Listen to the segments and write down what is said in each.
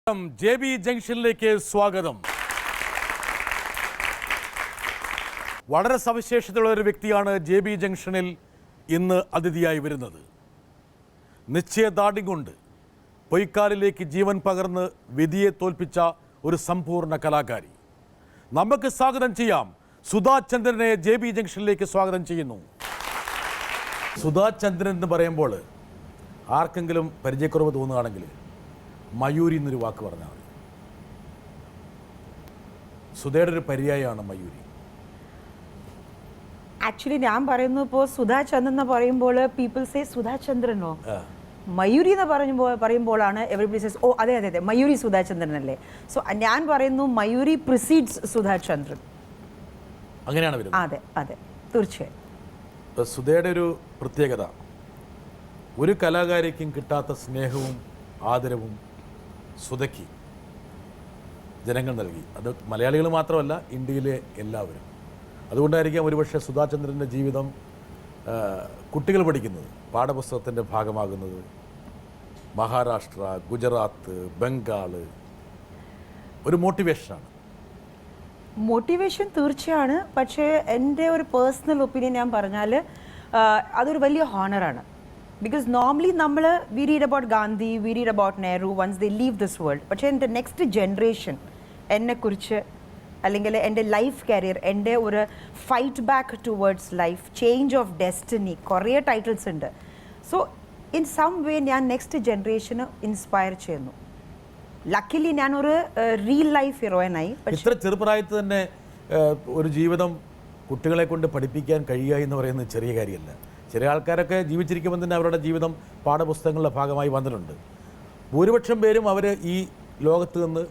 JB ജംഗ്ഷനിലേക്ക് സ്വാഗതം. വളരെ സവിശേഷതയുള്ള ഒരു വ്യക്തിയാണ് JB ജംഗ്ഷനിൽ ഇന്ന് അതിഥിയായി വരുന്നത്. നിശ്ചയദാർഢ്യം കൊണ്ട് പൊയ്ക്കാലിലേക്ക് ജീവൻ പകർന്ന് വിധിയെ തോൽപ്പിച്ച ഒരു സമ്പൂർണ്ണ കലാകാരി. നമുക്ക് സ്വാഗതം ചെയ്യാം. സുധാ ചന്ദ്രനെ JB ജംഗ്ഷനിലേക്ക് സ്വാഗതം ചെയ്യുന്നു. സുധാ ചന്ദ്രൻ എന്ന് പറയുമ്പോൾ ആർക്കെങ്കിലും പരിചയക്കുറവ് തോന്നുകയാണെങ്കിൽ മയൂരി എന്നൊരു വാക്ക് പറഞ്ഞാൽ മതി. സുധയുടെ ഒരു പര്യായമാണ് മയൂരി. ആക്ച്വലി ഞാൻ പറയുന്നു, ഇപ്പോൾ സുധാ ചന്ദ്രൻ എന്ന് പറയുമ്പോൾ പീപ്പിൾ സേ സുധാ ചന്ദ്രനോ, മയൂരി എന്ന് പറയുമ്പോഴാണ് എവരിബഡി സേസ് ഓ അതെ അതെ അതെ മയൂരി സുധാ ചന്ദ്രൻ അല്ലേ. സോ ഞാൻ പറയുന്നു മയൂരി പ്രിസീഡ്സ് സുധാ ചന്ദ്രൻ. അങ്ങനെയാണ് വരുന്നത്. അതെ അതെ തീർച്ചയായും. സുധയുടെ ഒരു പ്രത്യേകത, ഒരു കലാകാരിക്കും കിട്ടാത്ത സ്നേഹവും ആദരവും സുധയ്ക്ക് ജനങ്ങൾ നൽകി. അത് മലയാളികൾ മാത്രമല്ല, ഇന്ത്യയിലെ എല്ലാവരും. അതുകൊണ്ടായിരിക്കാം ഒരുപക്ഷെ സുധാചന്ദ്രൻ്റെ ജീവിതം കുട്ടികൾ പഠിക്കുന്നത്, പാഠപുസ്തകത്തിൻ്റെ ഭാഗമാകുന്നത്. മഹാരാഷ്ട്ര, ഗുജറാത്ത്, ബംഗാൾ ഒരു മോട്ടിവേഷനാണ്. മോട്ടിവേഷൻ തീർച്ചയാണ്. പക്ഷേ എൻ്റെ ഒരു പേഴ്സണൽ ഒപ്പീനിയൻ ഞാൻ പറഞ്ഞാൽ അതൊരു വലിയ ഹോണറാണ്. Because normally we read about Gandhi, we read about Nehru once they leave this world. പക്ഷേ എൻ്റെ നെക്സ്റ്റ് ജനറേഷൻ എന്നെക്കുറിച്ച് അല്ലെങ്കിൽ എൻ്റെ ലൈഫ് കരിയർ, എൻ്റെ ഒരു fight back towards life, change of destiny, കുറേ ടൈറ്റിൽസ് ഉണ്ട്. സോ ഇൻ സം വേ ഞാൻ നെക്സ്റ്റ് ജനറേഷന് ഇൻസ്പയർ ചെയ്യുന്നു. ലക്കിലി ഞാനൊരു റിയൽ ലൈഫ് ഹീറോയിനായി. ഇത്ര ചെറുപ്രായത്തിൽ തന്നെ ഒരു ജീവിതം കുട്ടികളെ കൊണ്ട് പഠിപ്പിക്കാൻ കഴിയുക എന്ന് പറയുന്നത് ചെറിയ കാര്യമല്ല. ചെറിയ ആൾക്കാരൊക്കെ ജീവിച്ചിരിക്കുമ്പോൾ തന്നെ അവരുടെ ജീവിതം പാഠപുസ്തകങ്ങളുടെ ഭാഗമായി വന്നിട്ടുണ്ട്. ഭൂരിപക്ഷം പേരും അവർ ഈ ലോകത്ത് നിന്ന്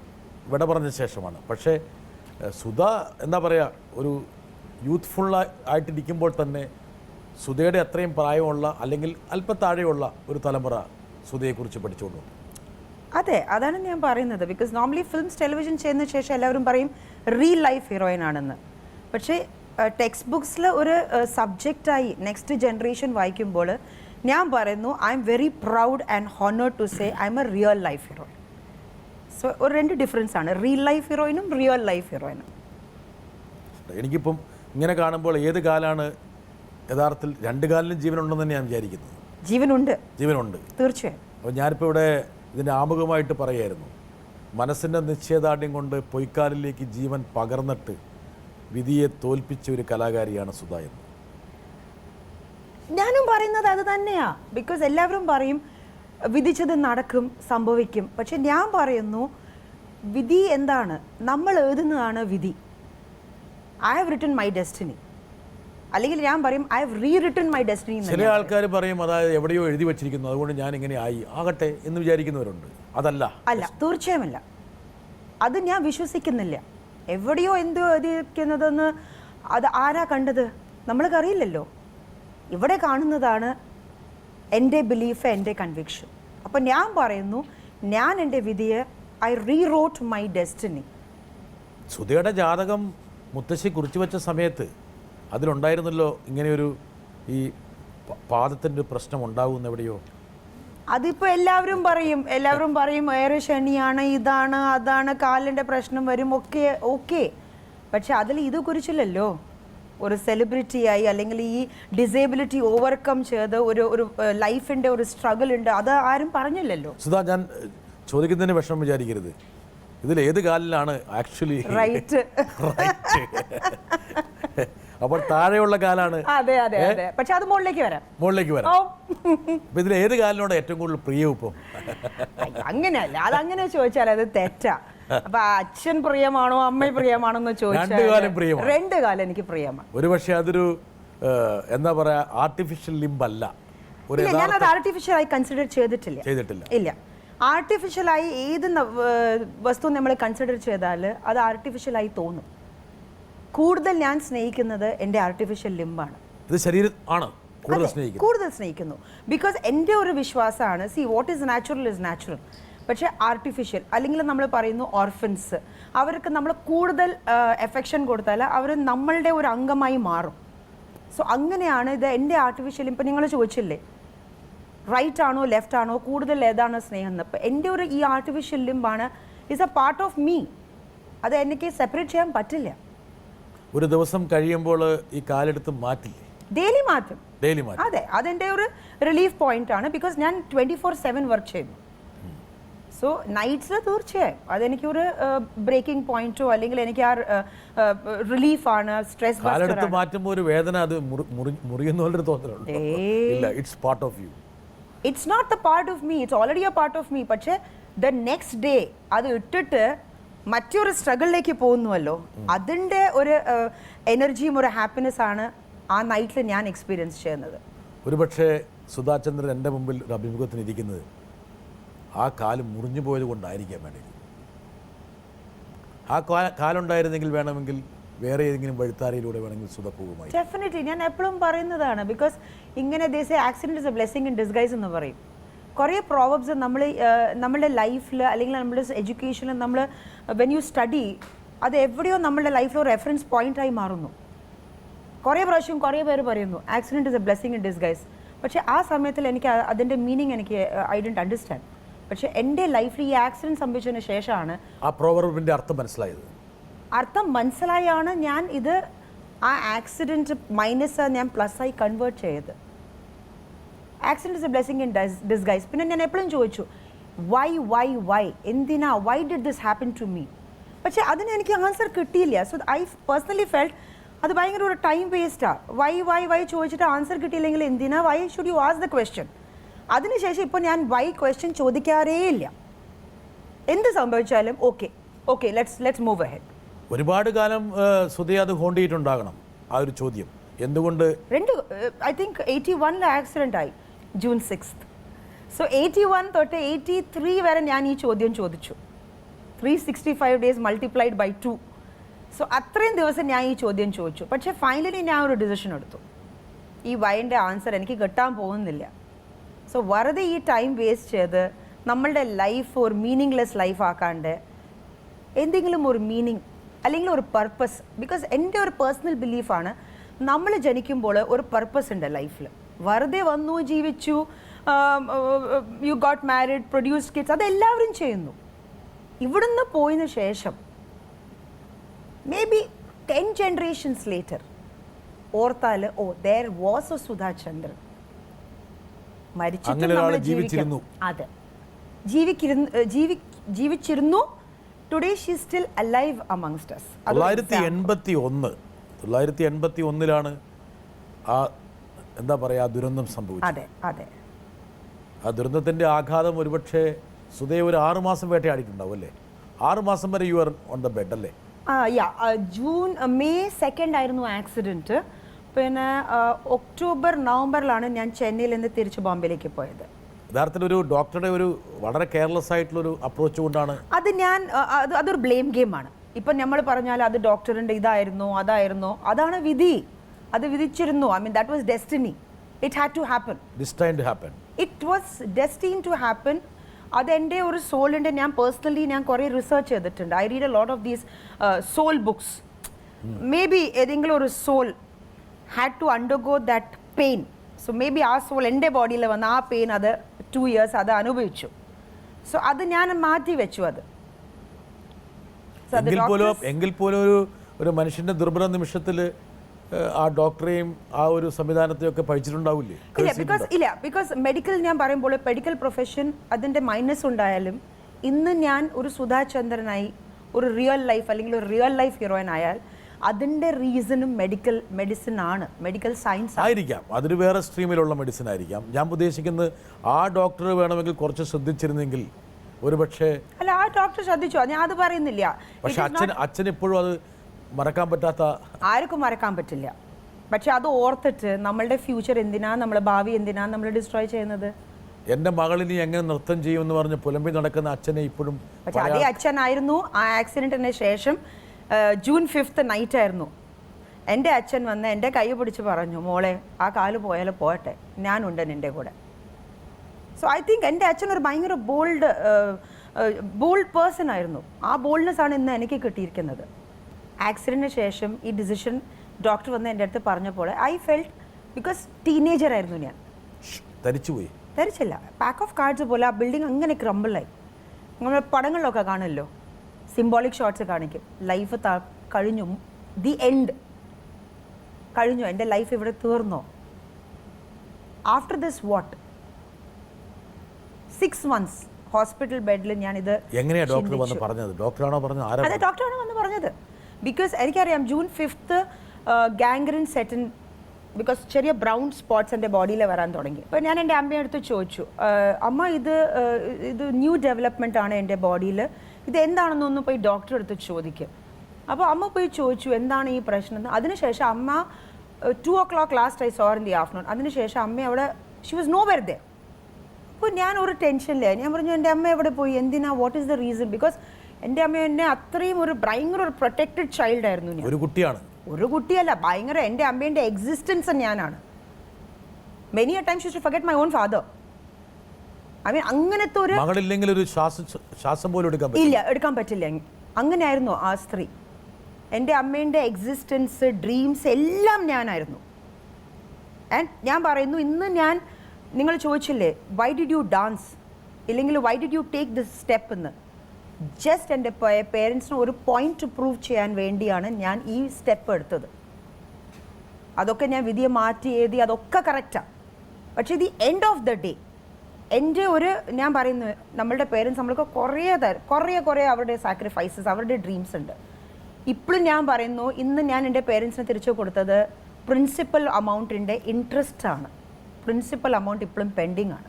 വിട പറഞ്ഞ ശേഷമാണ്. പക്ഷേ സുധ എന്താ പറയുക, ഒരു യൂത്ത്ഫുൾ ആയിട്ടിരിക്കുമ്പോൾ തന്നെ സുധയുടെ അത്രയും പ്രായമുള്ള അല്ലെങ്കിൽ അല്പം താഴെയുള്ള ഒരു തലമുറ സുധയെക്കുറിച്ച് പഠിച്ചുകൊണ്ടു. അതെ, അതാണ് ഞാൻ പറയുന്നത്. ബിക്കോസ് നോർമലി ഫിലിംസ് ടെലിവിഷൻ ചെയ്യുന്ന ശേഷം എല്ലാവരും പറയും റിയൽ ലൈഫ് ഹീറോയിൻ ആണെന്ന്. പക്ഷേ ടെക്സ്റ്റ് ബുക്സിൽ ഒരു സബ്ജക്റ്റായി നെക്സ്റ്റ് ജനറേഷൻ വായിക്കുമ്പോൾ ഞാൻ പറയുന്നു I'm very proud and honoured to say I'm a real life heroine. So ഒരു രണ്ട് ഡിഫറൻസ് ആണ് റിയൽ ലൈഫ് ഹീറോയിനും റിയൽ ലൈഫ് ഹീറോയിനും. എനിക്കിപ്പം ഇങ്ങനെ കാണുമ്പോൾ ഏത് കാലാണ് യഥാർത്ഥത്തിൽ രണ്ട് കാലിലും ജീവനുണ്ടെന്ന് തന്നെ ഞാൻ വിചാരിക്കുന്നത്. ജീവനുണ്ട് തീർച്ചയായും. അപ്പോൾ ഞാനിപ്പോൾ ഇവിടെ ഇതിൻ്റെ ആമുഖമായിട്ട് പറയായിരുന്നു, മനസ്സിൻ്റെ നിശ്ചയദാർഢ്യം കൊണ്ട് പൊയ്ക്കാലിലേക്ക് ജീവൻ പകർന്നിട്ട് വിധിയെ തോൽപ്പിച്ച ഒരു കലാകാരിയാണ് സുധ എന്ന്. ഞാനും പറയുന്നത് അത് തന്നെയാ. ബിക്കോസ് എല്ലാവരും പറയും വിധിച്ചത് നടക്കും, സംഭവിക്കും. പക്ഷെ ഞാൻ പറയുന്നു വിധി എന്താണ്, നമ്മൾ എഴുതുന്നതാണ് വിധി. I have written my destiny, അല്ലെങ്കിൽ ഞാൻ പറയും I have re written my destiny. ചില ആൾക്കാർ പറയും അതായത് എവിടെയോ എഴുതി വെച്ചിരിക്കുന്നു, അതുകൊണ്ട് ഞാൻ ഇങ്ങനെ ആകട്ടെ എന്ന് വിചാരിക്കുന്നവരുണ്ട്. അല്ല, തീർച്ചയായും അല്ല. അത് ഞാൻ വിശ്വസിക്കുന്നില്ല. എവിടെയോ എന്തോ എഴുതിയിരിക്കുന്നതെന്ന് അത് ആരാ കണ്ടത് നമ്മൾക്ക് അറിയില്ലല്ലോ. ഇവിടെ കാണുന്നതാണ് എൻ്റെ ബിലീഫ്, എൻ്റെ കൺവിക്ഷൻ. അപ്പം ഞാൻ പറയുന്നു ഞാൻ എൻ്റെ വിധിയെ ഐ റീറോട്ട് മൈ ഡെസ്റ്റിനി. സുധയുടെ ജാതകം മുത്തശ്ശി കുറിച്ചു വെച്ച സമയത്ത് അതിലുണ്ടായിരുന്നല്ലോ ഇങ്ങനെയൊരു ഈ പാദത്തിൻ്റെ പ്രശ്നം ഉണ്ടാകുമെന്ന് എവിടെയോ. അതിപ്പോൾ എല്ലാവരും പറയും ഏറെ ശനിയാണ്, ഇതാണ് അതാണ്, കാലിൻ്റെ പ്രശ്നം വരും, ഓക്കെ. പക്ഷെ അതിൽ ഇത് കുറിച്ചില്ലല്ലോ. ഒരു സെലിബ്രിറ്റിയായി അല്ലെങ്കിൽ ഈ ഡിസേബിലിറ്റി ഓവർകം ചെയ്ത് ഒരു ലൈഫിൻ്റെ ഒരു സ്ട്രഗിൾ ഉണ്ട്, അത് ആരും പറഞ്ഞില്ലല്ലോ. സുധാ, ഞാൻ ചോദിക്കുന്നതിന് വിഷമം വിചാരിക്കരുത്. ഇതിൽ ഏത് കാലിലാണ് ആക്ച്വലി റൈറ്റ്? അപ്പോൾ താഴെയുള്ള കാലാണ്. അതെ അതെ അതെ. പക്ഷെ അത് മുകളിലേക്ക് വരാം. അപ്പൊ ഇതിൽ ഏത് കാലിനോട് ഏറ്റവും കൂടുതൽ പ്രിയം ഇപ്പം? അങ്ങനെയല്ല, അതങ്ങനെ ചോദിച്ചാൽ അത് തെറ്റാ. അപ്പൊ അച്ഛൻ പ്രിയമാണോ അമ്മ പ്രിയമാണോ എന്ന് ചോദിച്ചാൽ രണ്ട് കാലം എനിക്ക് പ്രിയമാണ്. ഒരു പക്ഷെ അതൊരു എന്താ പറയാ ആർട്ടിഫിഷ്യൽ ലിംബ് അല്ല. ഞാനത് ആർട്ടിഫിഷ്യലായി കൺസിഡർ ചെയ്തിട്ടില്ല. ഇല്ല, ആർട്ടിഫിഷ്യലായി ഏത് വസ്തു നമ്മൾ കൺസിഡർ ചെയ്താൽ അത് ആർട്ടിഫിഷ്യലായി തോന്നും. കൂടുതൽ ഞാൻ സ്നേഹിക്കുന്നത് എൻ്റെ ആർട്ടിഫിഷ്യൽ ലിംബാണ്. ഇത് ശരീരം ആണ് കൂടുതൽ സ്നേഹിക്കുന്നു. ബിക്കോസ് എൻ്റെ ഒരു വിശ്വാസമാണ്, see what is natural is natural. പക്ഷേ ആർട്ടിഫിഷ്യൽ അല്ലെങ്കിൽ നമ്മൾ പറയുന്നു ഓർഫൻസ്, അവർക്ക് നമ്മൾ കൂടുതൽ എഫെക്ഷൻ കൊടുത്താൽ അവർ നമ്മളുടെ ഒരു അംഗമായി മാറും. സോ അങ്ങനെയാണ് ഇത് എൻ്റെ ആർട്ടിഫിഷ്യൽ. ഇപ്പം നിങ്ങൾ ചോദിച്ചില്ലേ റൈറ്റ് ആണോ ലെഫ്റ്റ് ആണോ കൂടുതൽ ഏതാണ് സ്നേഹം എന്ന്. അപ്പോൾ എൻ്റെ ഒരു ഈ ആർട്ടിഫിഷ്യൽ ലിംബാണ് is a part of me. അത് എനിക്ക് സെപ്പറേറ്റ് ചെയ്യാൻ പറ്റില്ല. ഒരു ദിവസം കഴിയുമ്പോൾ ഈ കാലെടുത്ത് മാറ്റില്ലേ? ഡെയിലി മാറ്റും. ഡെയിലി മാറ്റും. അതെ, അതെൻ്റെ ഒരു റിലീഫ് പോയിന്റ് ആണ്. ബിക്കോസ് ഞാൻ 24/7 വർക്ക് ചെയ്യുന്നു. സോ നൈറ്റ്സിൽ തീർച്ചയായും അതെനിക്കൊരു ബ്രേക്കിംഗ് പോയിന്റോ അല്ലെങ്കിൽ എനിക്ക് ആ റിലീഫാണ്, സ്ട്രെസ് കാലെടുത്ത് മാറ്റുമ്പോൾ ഒരു വേദന, അത് മുറിയുന്ന പോലൊരു തോന്നലുണ്ട്. ഇല്ല, it's part of you. It's not the part of me, it's already a part of me. പക്ഷേ ദ നെക്സ്റ്റ് ഡേ അത് ഇട്ടിട്ട് മറ്റൊരു സ്ട്രഗിളിലേക്ക് പോകുന്നുവല്ലോ, അതിൻ്റെ ഒരു എനർജിയും ഒരു ഹാപ്പിനെസ് ആണ് ആ നൈറ്റിൽ ഞാൻ എക്സ്പീരിയൻസ് ചെയ്യുന്നത്. ഒരുപക്ഷെ സുധാചന്ദ്രൻ എൻ്റെ മുമ്പിൽ ഒരു അഭിമുഖത്തിന് ഇരിക്കുന്നത് ആ കാല് മുറിഞ്ഞു പോയത് കൊണ്ടായിരിക്കാം വേണമെങ്കിൽ. ആ കാലുണ്ടായിരുന്നെങ്കിൽ വേണമെങ്കിൽ വേറെ ഏതെങ്കിലും വഴിത്താരയിലൂടെ വേണമെങ്കിൽ സുധ പോകുമായി. ഡെഫിനറ്റ്ലി, ഞാൻ എപ്പോഴും പറയുന്നതാണ്. ബിക്കോസ് ഇങ്ങനെ ദേശീയ accident is a blessing in disguise എന്ന് പറയും. കുറേ പ്രോബ്സ് നമ്മളുടെ ലൈഫിൽ അല്ലെങ്കിൽ നമ്മുടെ എഡ്യൂക്കേഷനിൽ നമ്മൾ വെൻ യു സ്റ്റഡി അത് എവിടെയോ നമ്മുടെ ലൈഫിൽ ഒരു റെഫറൻസ് പോയിന്റായി മാറുന്നു. കുറേ പ്രാവശ്യം കുറേ പേര് പറയുന്നു accident is a blessing in disguise. പക്ഷേ ആ സമയത്തിൽ എനിക്ക് അതിൻ്റെ മീനിങ് എനിക്ക് ഐ ഡോണ്ട് അണ്ടർസ്റ്റാൻഡ്. പക്ഷേ എൻ്റെ ലൈഫിൽ ഈ ആക്സിഡൻറ്റ് സംഭവിച്ചതിന് ശേഷമാണ് ആ പ്രോവർബിൻ്റെ അർത്ഥം മനസ്സിലായത്. അർത്ഥം മനസ്സിലായാണ് ഞാൻ ഇത് ആ ആക്സിഡൻറ്റ് മൈനസ് ഞാൻ പ്ലസ്സായി കൺവേർട്ട് ചെയ്ത്. Accident is a blessing in disguise. പിന്നെ ഞാൻ എപ്പോഴും ചോദിച്ചു വൈ എന്തിനാ, why did this happen to me? പക്ഷേ അതിന് എനിക്ക് ആൻസർ കിട്ടിയില്ല. സോ ഐ പേഴ്സണലി ഫെൽറ്റ് അത് ഭയങ്കര ഒരു ടൈം വേസ്റ്റാണ്. വൈ ചോദിച്ചിട്ട് ആൻസർ കിട്ടിയില്ലെങ്കിൽ എന്തിനാ, why should you ask the question? അതിനുശേഷം ഇപ്പോൾ ഞാൻ വൈ ക്വസ്റ്റ്യൻ ചോദിക്കാറേ ഇല്ല. എന്ത് സംഭവിച്ചാലും ഓക്കെ ലെറ്റ്സ് മൂവ് അഹെഡ്. ഒരുപാട് കാലം സുധയെ അത് ഹോണ്ടിയിട്ടുണ്ടാകണം ആ ഒരു ചോദ്യം. എന്തുകൊണ്ട്? ഐ തിങ്ക് 81 ആക്സിഡൻ്റ് ആയി June 6th. സോ 81 തൊട്ട് 83 വരെ ഞാൻ ഈ ചോദ്യം ചോദിച്ചു. 365 days മൾട്ടിപ്ലൈഡ് ബൈ 2. സോ അത്രയും ദിവസം ഞാൻ ഈ ചോദ്യം ചോദിച്ചു. പക്ഷേ ഫൈനലി ഞാൻ ഒരു ഡിസിഷൻ എടുത്തു. ഈ വൈൻ്റെ ആൻസർ എനിക്ക് കിട്ടാൻ പോകുന്നില്ല. സോ വെറുതെ ഈ ടൈം വേസ്റ്റ് ചെയ്ത് നമ്മളുടെ ലൈഫ് ഒരു മീനിങ്ലെസ് ലൈഫ് ആക്കാണ്ട് എന്തെങ്കിലും ഒരു മീനിങ് അല്ലെങ്കിൽ ഒരു പർപ്പസ്. ബിക്കോസ് എൻ്റെ ഒരു പേഴ്സണൽ ബിലീഫാണ് നമ്മൾ ജനിക്കുമ്പോൾ ഒരു പർപ്പസ് ഉണ്ട് ലൈഫിൽ. വെറുതെ വന്നു ജീവിച്ചു, you got married, produced kids, അതെല്ലാവരും ചെയ്യുന്നു. ഇവിടുന്ന് പോയതിനു ശേഷം മേ ബി 10 generations later ഓർത്താൽ there was a സുധാചന്ദ്രൻ. മരിച്ചിട്ട് നമ്മൾ ജീവിക്കുന്നു. അതെ, ജീവിച്ചിരുന്നു. Today she still alive amongst us. 1981 ആ എന്താ പറയുക ദുരന്തം സംഭവിച്ചത്. അതെ അതെ, ആ ദുരന്തത്തിൻ്റെ ആഘാതം ഒരുപക്ഷെ സുധയെ ഒരു 6 മാസം വേട്ടയാടിയിട്ടുണ്ടാവും അല്ലേ? 6 മാസം വരെ you are on the bed അല്ലേ? May 2nd ആയിരുന്നു ആക്സിഡൻറ്റ്. പിന്നെ ഒക്ടോബർ നവംബറിലാണ് ഞാൻ ചെന്നൈയിൽ നിന്ന് തിരിച്ച് ബോംബെയിലേക്ക് പോയത്. യഥാർത്ഥത്തിൽ ഒരു ഡോക്ടറുടെ ഒരു വളരെ കെയർലെസ് ആയിട്ടുള്ളൊരു അപ്രോച്ച് കൊണ്ടാണ് അത് അതൊരു ബ്ലെയിം ഗെയിമാണ്. ഇപ്പം നമ്മൾ പറഞ്ഞാൽ അത് ഡോക്ടറിൻ്റെ അതായിരുന്നോ, അതാണ് വിധി. അത് വിധിച്ചിരുന്നു. I mean that was destiny. It had to happen. It was destined to happen. അതെൻ്റെ ഒരു സോളിൻ്റെ ഞാൻ കുറേ റിസർച്ച് ചെയ്തിട്ടുണ്ട്. I read a lot of these soul books. Maybe ഏതെങ്കിലും ഒരു soul had to undergo that pain. So maybe ആ soul എൻ്റെ ബോഡിയിൽ വന്ന ആ പെയിൻ അത് 2 years അത് അനുഭവിച്ചു. സോ അത് ഞാൻ മാറ്റി വെച്ചു. അത് എങ്കിൽ പോലും ഒരു മനുഷ്യൻ്റെ ദുർബല നിമിഷത്തിൽ ആ ഡോക്ടറെയും ആ ഒരു സംവിധാനത്തെയൊക്കെ പഠിച്ചിട്ടുണ്ടാവില്ലേ? ഇല്ല, ബിക്കോസ് മെഡിക്കൽ ഞാൻ പറയുമ്പോൾ മെഡിക്കൽ പ്രൊഫഷൻ അതിൻ്റെ മൈനസ് ഉണ്ടായാലും ഇന്ന് ഞാൻ ഒരു സുധാചന്ദ്രനായി ഒരു റിയൽ ലൈഫ് അല്ലെങ്കിൽ ഒരു റിയൽ ലൈഫ് ഹീറോയിൻ ആയാൽ അതിൻ്റെ റീസണും മെഡിസിൻ ആണ്, മെഡിക്കൽ സയൻസ് ആയിരിക്കാം. അതൊരു വേറെ സ്ട്രീമിലുള്ള മെഡിസിൻ ആയിരിക്കാം. ഞാൻ ഉദ്ദേശിക്കുന്നത് ആ ഡോക്ടർ വേണമെങ്കിൽ കുറച്ച് ശ്രദ്ധിച്ചിരുന്നെങ്കിൽ ഒരു പക്ഷേ. അല്ല, ആ ഡോക്ടർ ശ്രദ്ധിച്ചു, ഞാൻ അത് പറയുന്നില്ല. പക്ഷെ അച്ഛൻ ഇപ്പോഴും അത് മറക്കാൻ പറ്റാത്ത, ആർക്കും മറക്കാൻ പറ്റില്ല. പക്ഷെ അത് ഓർത്തിട്ട് നമ്മളുടെ ഫ്യൂച്ചർ എന്തിനാ, നമ്മളെ ഭാവി എന്തിനാ നമ്മൾ ഡിസ്ട്രോയ് ചെയ്യുന്നത്? എൻ്റെ മകളിനി എങ്ങനെ നൃത്തം ചെയ്യുമെന്ന് പറഞ്ഞ് പുലമ്പി നടക്കുന്ന അച്ഛനെ ഇപ്പോഴും. പക്ഷെ അതേ അച്ഛനായിരുന്നു ആ ആക്സിഡൻറ്റിന് ശേഷം June 5th നൈറ്റ് ആയിരുന്നു. എൻ്റെ അച്ഛൻ വന്ന് എൻ്റെ കൈ പിടിച്ച് പറഞ്ഞു, മോളെ ആ കാല് പോയാലും പോട്ടെ, ഞാനുണ്ട് നിൻ്റെ കൂടെ. സോ ഐ തിങ്ക് എൻ്റെ അച്ഛൻ ഒരു ഭയങ്കര ബോൾഡ് പേഴ്സൺ ആയിരുന്നു. ആ ബോൾഡ്നെസ് ആണ് ഇന്ന് എനിക്ക് കിട്ടിയിരിക്കുന്നത്. ആക്സിഡൻറ്റിന് ശേഷം ഈ ഡിസിഷൻ ഡോക്ടർ വന്ന് എൻ്റെ അടുത്ത് പറഞ്ഞപ്പോൾ ഐ ഫെൽറ്റ്, ബിക്കോസ് ടീനേജർ ആയിരുന്നു ഞാൻ. തെറിച്ചില്ല. പാക്ക് ഓഫ് കാർഡ്സ് പോലെ ആ ബിൽഡിംഗ് അങ്ങനെ ക്രമ്പിളായി. നമ്മൾ പടങ്ങളിലൊക്കെ കാണുമല്ലോ, സിംബോളിക് ഷോട്ട്സ് കാണിക്കും. ലൈഫ് കഴിഞ്ഞു, ദി എൻഡ് കഴിഞ്ഞു, എൻ്റെ ലൈഫ് ഇവിടെ തീർന്നോ? After this what? 6 months hospital ബെഡിൽ ഞാനിത് എങ്ങനെയാണ് ഡോക്ടർ വന്ന് പറഞ്ഞത്? ഡോക്ടറാണോ പറഞ്ഞത്? അതെ, ഡോക്ടറാണ് വന്ന് പറഞ്ഞത്. ബിക്കോസ് എനിക്കറിയാം June 5th ഗാംഗ്രൻ സെറ്റിൻ, ബിക്കോസ് ചെറിയ ബ്രൗൺ സ്പോട്ട്സ് എൻ്റെ ബോഡിയിൽ വരാൻ തുടങ്ങി. അപ്പോൾ ഞാൻ എൻ്റെ അമ്മയുടെ അടുത്ത് ചോദിച്ചു, അമ്മ ഇത് ന്യൂ ഡെവലപ്മെൻ്റ് ആണ് എൻ്റെ ബോഡിയിൽ, ഇത് എന്താണെന്നൊന്ന് പോയി ഡോക്ടറെ അടുത്ത് ചോദിക്കും. അപ്പോൾ അമ്മ പോയി ചോദിച്ചു എന്താണ് ഈ പ്രശ്നം എന്ന്. അതിനുശേഷം അമ്മ 2 o'clock last I so in the afternoon. അതിനുശേഷം അമ്മ അവിടെ ഷി വാസ് നോ വെർ ദേ. അപ്പോൾ ഞാൻ ഒരു ടെൻഷനിലായി. ഞാൻ പറഞ്ഞു എൻ്റെ അമ്മ എവിടെ പോയി, എന്തിനാ, what is the reason? Because എൻ്റെ അമ്മ എന്നെ അത്രയും ഭയങ്കര ഒരു പ്രൊട്ടക്റ്റഡ് ചൈൽഡ് ആയിരുന്നു. ഞാൻ ഒരു കുട്ടിയല്ല, ഭയങ്കര എൻ്റെ അമ്മേൻ്റെ എക്സിസ്റ്റൻസ് ഞാനാണ്. Many a times she forget my own father. I mean അങ്ങനത്തെ ഒരു മകളില്ലെങ്കിൽ ഒരു ശ്വാസം പോലും എടുക്കാൻ പറ്റില്ല. അങ്ങനെയായിരുന്നു ആ സ്ത്രീ. എൻ്റെ അമ്മേൻ്റെ എക്സിസ്റ്റൻസ്, ഡ്രീംസ് എല്ലാം ഞാനായിരുന്നു. ആൻഡ് ഞാൻ പറയുന്നു, ഇന്ന് നിങ്ങൾ ചോദിച്ചില്ലേ വൈ ഡിഡ് യു ഡാൻസ്, ഇല്ലെങ്കിൽ why did you take this step എന്ന്, ജസ്റ്റ് എൻ്റെ പേരൻസിന് ഒരു പോയിന്റ് പ്രൂവ് ചെയ്യാൻ വേണ്ടിയാണ് ഞാൻ ഈ സ്റ്റെപ്പ് എടുത്തത്. അതൊക്കെ ഞാൻ വിധിയെ മാറ്റി എഴുതി, അതൊക്കെ കറക്റ്റാണ്. പക്ഷേ the end of the day എൻ്റെ ഞാൻ പറയുന്നു, നമ്മളുടെ പേരൻസ് നമ്മൾക്ക് കുറേ അവരുടെ സാക്രിഫൈസസ്, അവരുടെ ഡ്രീംസ് ഉണ്ട്. ഇപ്പോഴും ഞാൻ പറയുന്നു, ഇന്ന് ഞാൻ എൻ്റെ പേരൻസിന് തിരിച്ചു കൊടുത്തത് പ്രിൻസിപ്പൽ അമൗണ്ടിൻ്റെ ഇൻട്രസ്റ്റ് ആണ്. പ്രിൻസിപ്പൽ അമൗണ്ട് ഇപ്പോഴും പെൻഡിങ് ആണ്.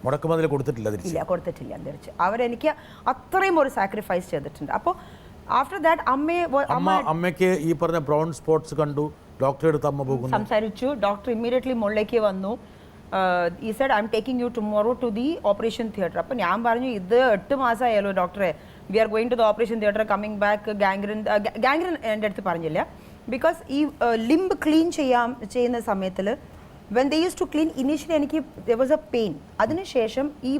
ഇല്ല, കൊടുത്തിട്ടില്ല തിരിച്ച്. അവരെനിക്ക് അത്രയും ഒരു സാക്രിഫൈസ് ചെയ്തിട്ടുണ്ട്. അപ്പോൾ ആഫ്റ്റർ ദാറ്റ് അമ്മയ്ക്ക് ഈ പറഞ്ഞ ബ്രൗൺ സ്പോട്ട്സ് കണ്ടു, ഡോക്ടറെ അടുത്ത് അമ്മ പോകുന്നു, സംസാരിച്ചു. ഡോക്ടർ ഇമ്മീഡിയറ്റ്ലി മുകളിലേക്ക് വന്നു. ഈ side I am taking you tomorrow to the operation theatre. അപ്പോൾ ഞാൻ പറഞ്ഞു, ഇത് 8 മാസമായാലോ ഡോക്ടറെ, we are going to the operation theatre, coming back. Gangrene എൻ്റെ അടുത്ത് പറഞ്ഞില്ല. ബിക്കോസ് ഈ ലിംബ് ക്ലീൻ ചെയ്യുന്ന സമയത്തിൽ when they used to clean, initially എനിക്ക് there was a pain. അതിനുശേഷം ഈ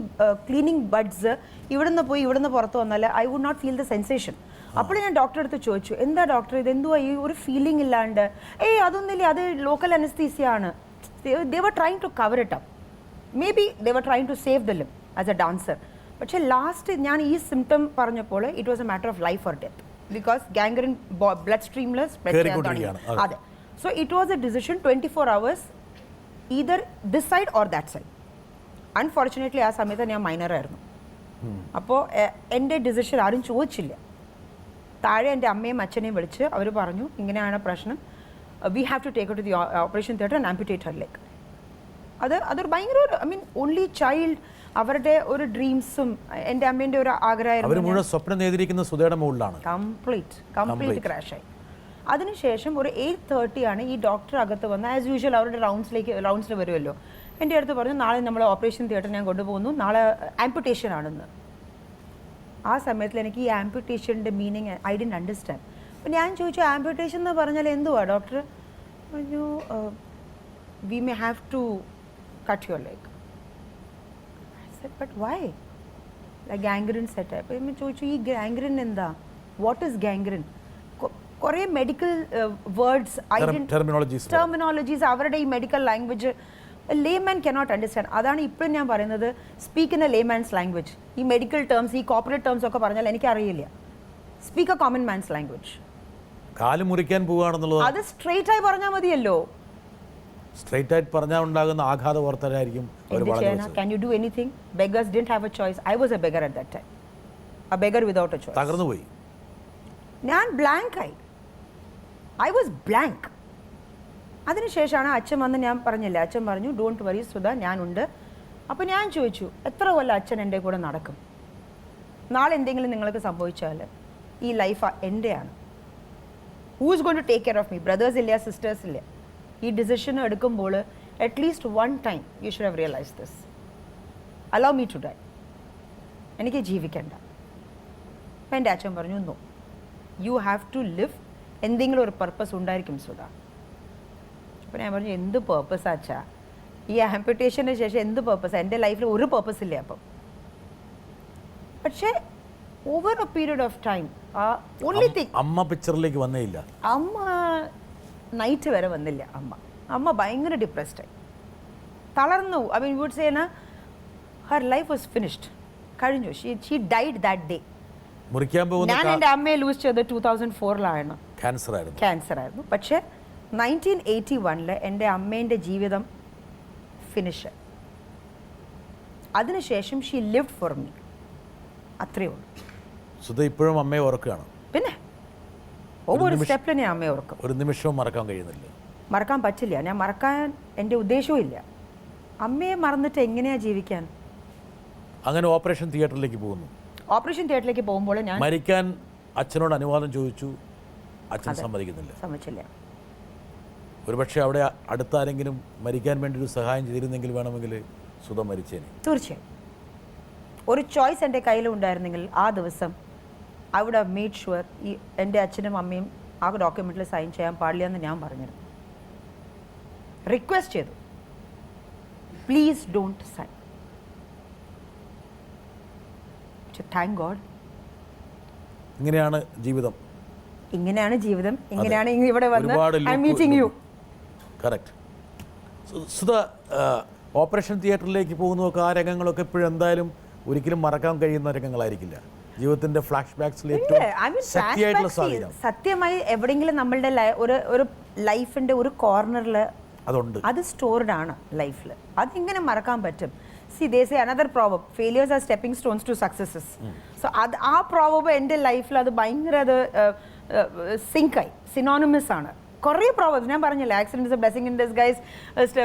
ക്ലീനിങ് ബഡ്സ് ഇവിടുന്ന് പുറത്ത് വന്നാൽ I would not feel the sensation. അപ്പോൾ ഞാൻ ഡോക്ടറെ അടുത്ത് ചോദിച്ചു, എന്താ ഡോക്ടർ ഇത്, എന്തുവാ ഈ ഒരു ഫീലിംഗ് ഇല്ലാണ്ട്? അതൊന്നുമില്ല, അത് ലോക്കൽ അനസ്തീസിയ ആണ്. they were trying to cover it up. Maybe they were trying to save the limb as a dancer. പക്ഷേ ലാസ്റ്റ് ഞാൻ ഈ സിംറ്റം പറഞ്ഞപ്പോൾ it was a matter of life or death. Because gangrene blood സ്ട്രീമിൽ spread ചെയ്യാൻ തുടങ്ങി. അതെ, so it was a decision 24 hours, either this side or that side. Unfortunately ആ സമയത്ത് ഞാൻ മൈനറായിരുന്നു. അപ്പോൾ എൻ്റെ ഡിസിഷൻ ആരും ചോദിച്ചില്ല. താഴെ എൻ്റെ അമ്മയും അച്ഛനെയും വിളിച്ച് അവർ പറഞ്ഞു, ഇങ്ങനെയാണ് പ്രശ്നം, we have to take to the operation theatre and amputate her leg. അതൊരു ഭയങ്കര ഐ മീൻ ഓൺലി ചൈൽഡ്, അവരുടെ ഒരു ഡ്രീംസും എൻ്റെ അമ്മേൻ്റെ ഒരു ആഗ്രഹമായിരുന്നു. കംപ്ലീറ്റ് ക്രാഷായി. അതിനുശേഷം ഒരു 8:30 ആണ് ഈ ഡോക്ടർ അകത്ത് വന്ന്, ആസ് യൂഷ്വൽ അവരുടെ റൗണ്ട്സിൽ വരുമല്ലോ. എൻ്റെ അടുത്ത് പറഞ്ഞു, നാളെ നമ്മൾ ഓപ്പറേഷൻ തിയേറ്റർ ഞാൻ കൊണ്ടുപോകുന്നു, നാളെ ആംപുറ്റേഷൻ ആണെന്ന്. ആ സമയത്തിൽ എനിക്ക് ഈ ആംപുറ്റേഷൻ്റെ മീനിങ് ഐ ഡിഡ്ന്റ് അണ്ടർസ്റ്റാൻഡ്. അപ്പോൾ ഞാൻ ചോദിച്ചു, ആംപുറ്റേഷൻ എന്ന് പറഞ്ഞാൽ എന്തുവാ ഡോക്ടർ? പറഞ്ഞു, we may have to cut your leg. But why? Gangrene set. അപ്പോൾ ഞാൻ ചോദിച്ചു, ഈ ഗാംഗ്രൻ എന്താ, വാട്ട് ഈസ് ഗാംഗ്രൻ? കുറേ മെഡിക്കൽ വേർഡ്സ്, ടെർമിനോളജീസ്, അവരുടെ ഈ medical language layman cannot understand. അതാണ് ഇപ്പോഴും ഞാൻ പറയുന്നത്, speak in a layman's language. ഈ മെഡിക്കൽ ടേംസ്, ഈ കോർപ്പറേറ്റ് ടേംസ് ഒക്കെ പറഞ്ഞാൽ എനിക്കറിയില്ല. Speak a common man's language. കാല് മുറിക്കാൻ പോവുകയാണെന്നുള്ളത് അത് സ്ട്രെയിറ്റ് ആയി പറഞ്ഞാൽ മതിയല്ലോ. സ്ട്രെയിറ്റ് ആയിട്ട് പറഞ്ഞാൽ ഉണ്ടാകുന്ന ആഘാത വർത്തനായിരിക്കും. Can you do anything? Beggars didn't have a choice. I was a beggar at that time. A beggar without a choice. തകർന്നു പോയി. ഞാൻ ബ്ലാങ്ക് ആയി. I was blank. അതിനുശേഷമാണ് അച്ഛൻ വന്ന്, ഞാൻ പറഞ്ഞില്ല, അച്ഛൻ പറഞ്ഞു, ഡോണ്ട് വറി സുധ, ഞാനുണ്ട്. അപ്പോൾ ഞാൻ ചോദിച്ചു, എത്ര കൊല്ലം അച്ഛൻ എൻ്റെ കൂടെ നടക്കും? നാളെ എന്തെങ്കിലും നിങ്ങൾക്ക് സംഭവിച്ചാൽ ഈ ലൈഫ് എൻ്റെയാണ്. Who is going to take care of me? ബ്രദേഴ്സ് ഇല്ല, സിസ്റ്റേഴ്സ് ഇല്ല. ഈ ഡിസിഷൻ എടുക്കുമ്പോൾ at least one time you should have realise this. Allow me to die. എനിക്ക് ജീവിക്കണ്ട. അപ്പം എൻ്റെ അച്ഛൻ പറഞ്ഞു, no, you have to live. എന്തെങ്കിലും ഒരു പർപ്പസ് ഉണ്ടായിരിക്കും സുധ. അപ്പോൾ ഞാൻ പറഞ്ഞു, എന്ത് പേർപ്പസ് അച്ഛാ? ഈ ആംപുറ്റേഷന് ശേഷം എന്ത് പേർപ്പസ്? എൻ്റെ ലൈഫിൽ ഒരു പേർപ്പസ് ഇല്ലേ അപ്പം. പക്ഷേ over A period of time only thing, അമ്മ പിക്ചറിലേക്ക് വന്നേയില്ല. അമ്മ നൈറ്റ് വരെ വന്നില്ല. അമ്മ ഭയങ്കര ഡിപ്രസ്ഡായി, തളർന്നു. I mean would say her life was finished. കഴിഞ്ഞു. She died that day. മുറിക്കാൻ ഞാൻ പോകുന്ന എൻ്റെ അമ്മയെ ലൂസ് ചെയ്തത് 2004 ക്യാൻസർ ആയിരുന്നു. ക്യാൻസർ ആയിരുന്നു. പക്ഷേ 1981 എൻ്റെ അമ്മേൻ്റെ ജീവിതം ഫിനിഷ്. അതിനുശേഷം ഷീ ലിവ്ഡ് ഫോർ മീ. അത്രയേ ഉള്ളൂ. സുധ ഇപ്പോഴും അമ്മയെ ഓർക്കുകയാണ്. പിന്നെ ഒவ்வொരു സ്റ്റെപ്പിലും ഞാൻ അമ്മയെ ഓർക്കും. ഒരു നിമിഷവും മറക്കാൻ കഴിയുന്നില്ല. മറക്കാൻ പറ്റില്ല. ഞാൻ മറക്കാൻ എൻ്റെ ഉദ്ദേശവും ഇല്ല. അമ്മയെ മറന്നിട്ട് എങ്ങനെയാണ് ജീവിക്കാൻ? അങ്ങനെ ഓപ്പറേഷൻ തിയേറ്ററിലേക്ക് പോകുന്നു. ഓപ്പറേഷൻ തിയേറ്ററിലേക്ക് പോകുമ്പോൾ ഞാൻ മരിക്കാൻ അച്ഛനോട് അനുവാദം ചോദിച്ചു. അച്ഛൻ സമ്മതിക്കുന്നില്ല. സമ്മതിച്ചില്ല. ഒരുപക്ഷെ അവിടെ അടുത്താരെങ്കിലും മരിക്കാൻ വേണ്ടി ഒരു സഹായം ചെയ്തിരുന്നെങ്കിൽ വേണമെങ്കിൽ സുധ മരിച്ചേനെ. തീർച്ചയായും ഒരു ചോയ്സ് എൻ്റെ കയ്യിൽ ഉണ്ടായിരുന്നെങ്കിൽ ആ ദിവസം I would have made sure ഈ എൻ്റെ അച്ഛനും അമ്മയും ആ ഡോക്യുമെൻറ്റിൽ സൈൻ ചെയ്യാൻ പാടില്ല എന്ന് ഞാൻ പറഞ്ഞിരുന്നു. റിക്വസ്റ്റ് ചെയ്തു, please don't sign. Thank God. ഇങ്ങനെയാണ് ജീവിതം. ഇങ്ങനെയാണ് ജീവിതം. ഇങ്ങനെയാണ് ഇവിടെ വന്ന് I meeting you. Correct. Sudha operation തിയേറ്ററിലേക്ക് പോകുന്നതൊക്കെ ആ രംഗങ്ങളൊക്കെ ഇപ്പോഴും എന്തായാലും ഒരിക്കലും മറക്കാൻ കഴിയുന്ന രംഗങ്ങളായിരിക്കില്ല. ജീവിതത്തിന്റെ ഫ്ലാഷ് ബാക്സിൽ ഏറ്റവും ശക്തിയായിട്ടുള്ള സ്വാധീനം. സത്യമായി എവിടെയെങ്കിലും നമ്മളുടെ ഒരു ലൈഫിന്റെ ഒരു കോർണറിൽ അതുണ്ട്. അത് സ്റ്റോർഡ് ആണ് ലൈഫിൽ. അതിങ്ങനെ മറക്കാൻ പറ്റും? See, they say another proverb, failures are stepping stones to successes. So ആ proverb എൻ്റെ ലൈഫിൽ അത് ഭയങ്കര അത് സിങ്കായി, സിനോണിമസ് ആണ്. കുറേ പ്രോബ്ലംസ് ഞാൻ പറഞ്ഞില്ല, accident is a blessing in disguise,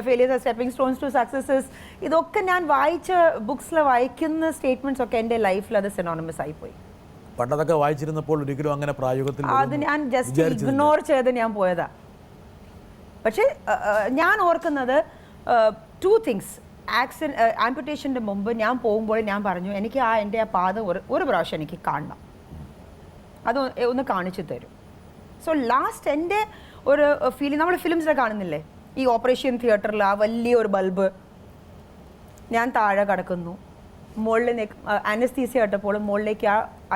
failures are stepping stones to successes. ഇതൊക്കെ ഞാൻ വായിച്ച ബുക്സിൽ വായിക്കുന്ന സ്റ്റേറ്റ്മെന്റ്സ് ഒക്കെ എൻ്റെ ലൈഫിൽ അത് സിനോണിമസ് ആയിപ്പോയി. പണ്ടതൊക്കെ വായിച്ചിരുന്നപ്പോൾ ഒരിക്കലും അങ്ങനെ പ്രായോഗത്തിൽ അത് ഞാൻ ജസ്റ്റ് ഇഗ്നോർ ചെയ്ത് ഞാൻ പോയതാ. പക്ഷേ ഞാൻ ഓർക്കുന്നത് ടു തിങ്സ്. ആംപുട്ടേഷൻ്റെ മുമ്പ് ഞാൻ പോകുമ്പോൾ ഞാൻ പറഞ്ഞു, എനിക്ക് എൻ്റെ ആ പാത ഒരു പ്രാവശ്യം എനിക്ക് കാണണം, അത് ഒന്ന് കാണിച്ചു തരും. സോ ലാസ്റ്റ് എൻ്റെ ഒരു ഫീലിംഗ് നമ്മൾ ഫിലിംസിൽ കാണുന്നില്ലേ, ഈ ഓപ്പറേഷൻ തിയേറ്ററിൽ ആ വലിയ ഒരു ബൾബ്, ഞാൻ താഴെ കിടക്കുന്നു, മുകളിൽ അനസ്തീസിയ ഇട്ടപ്പോൾ മുകളിലേക്ക്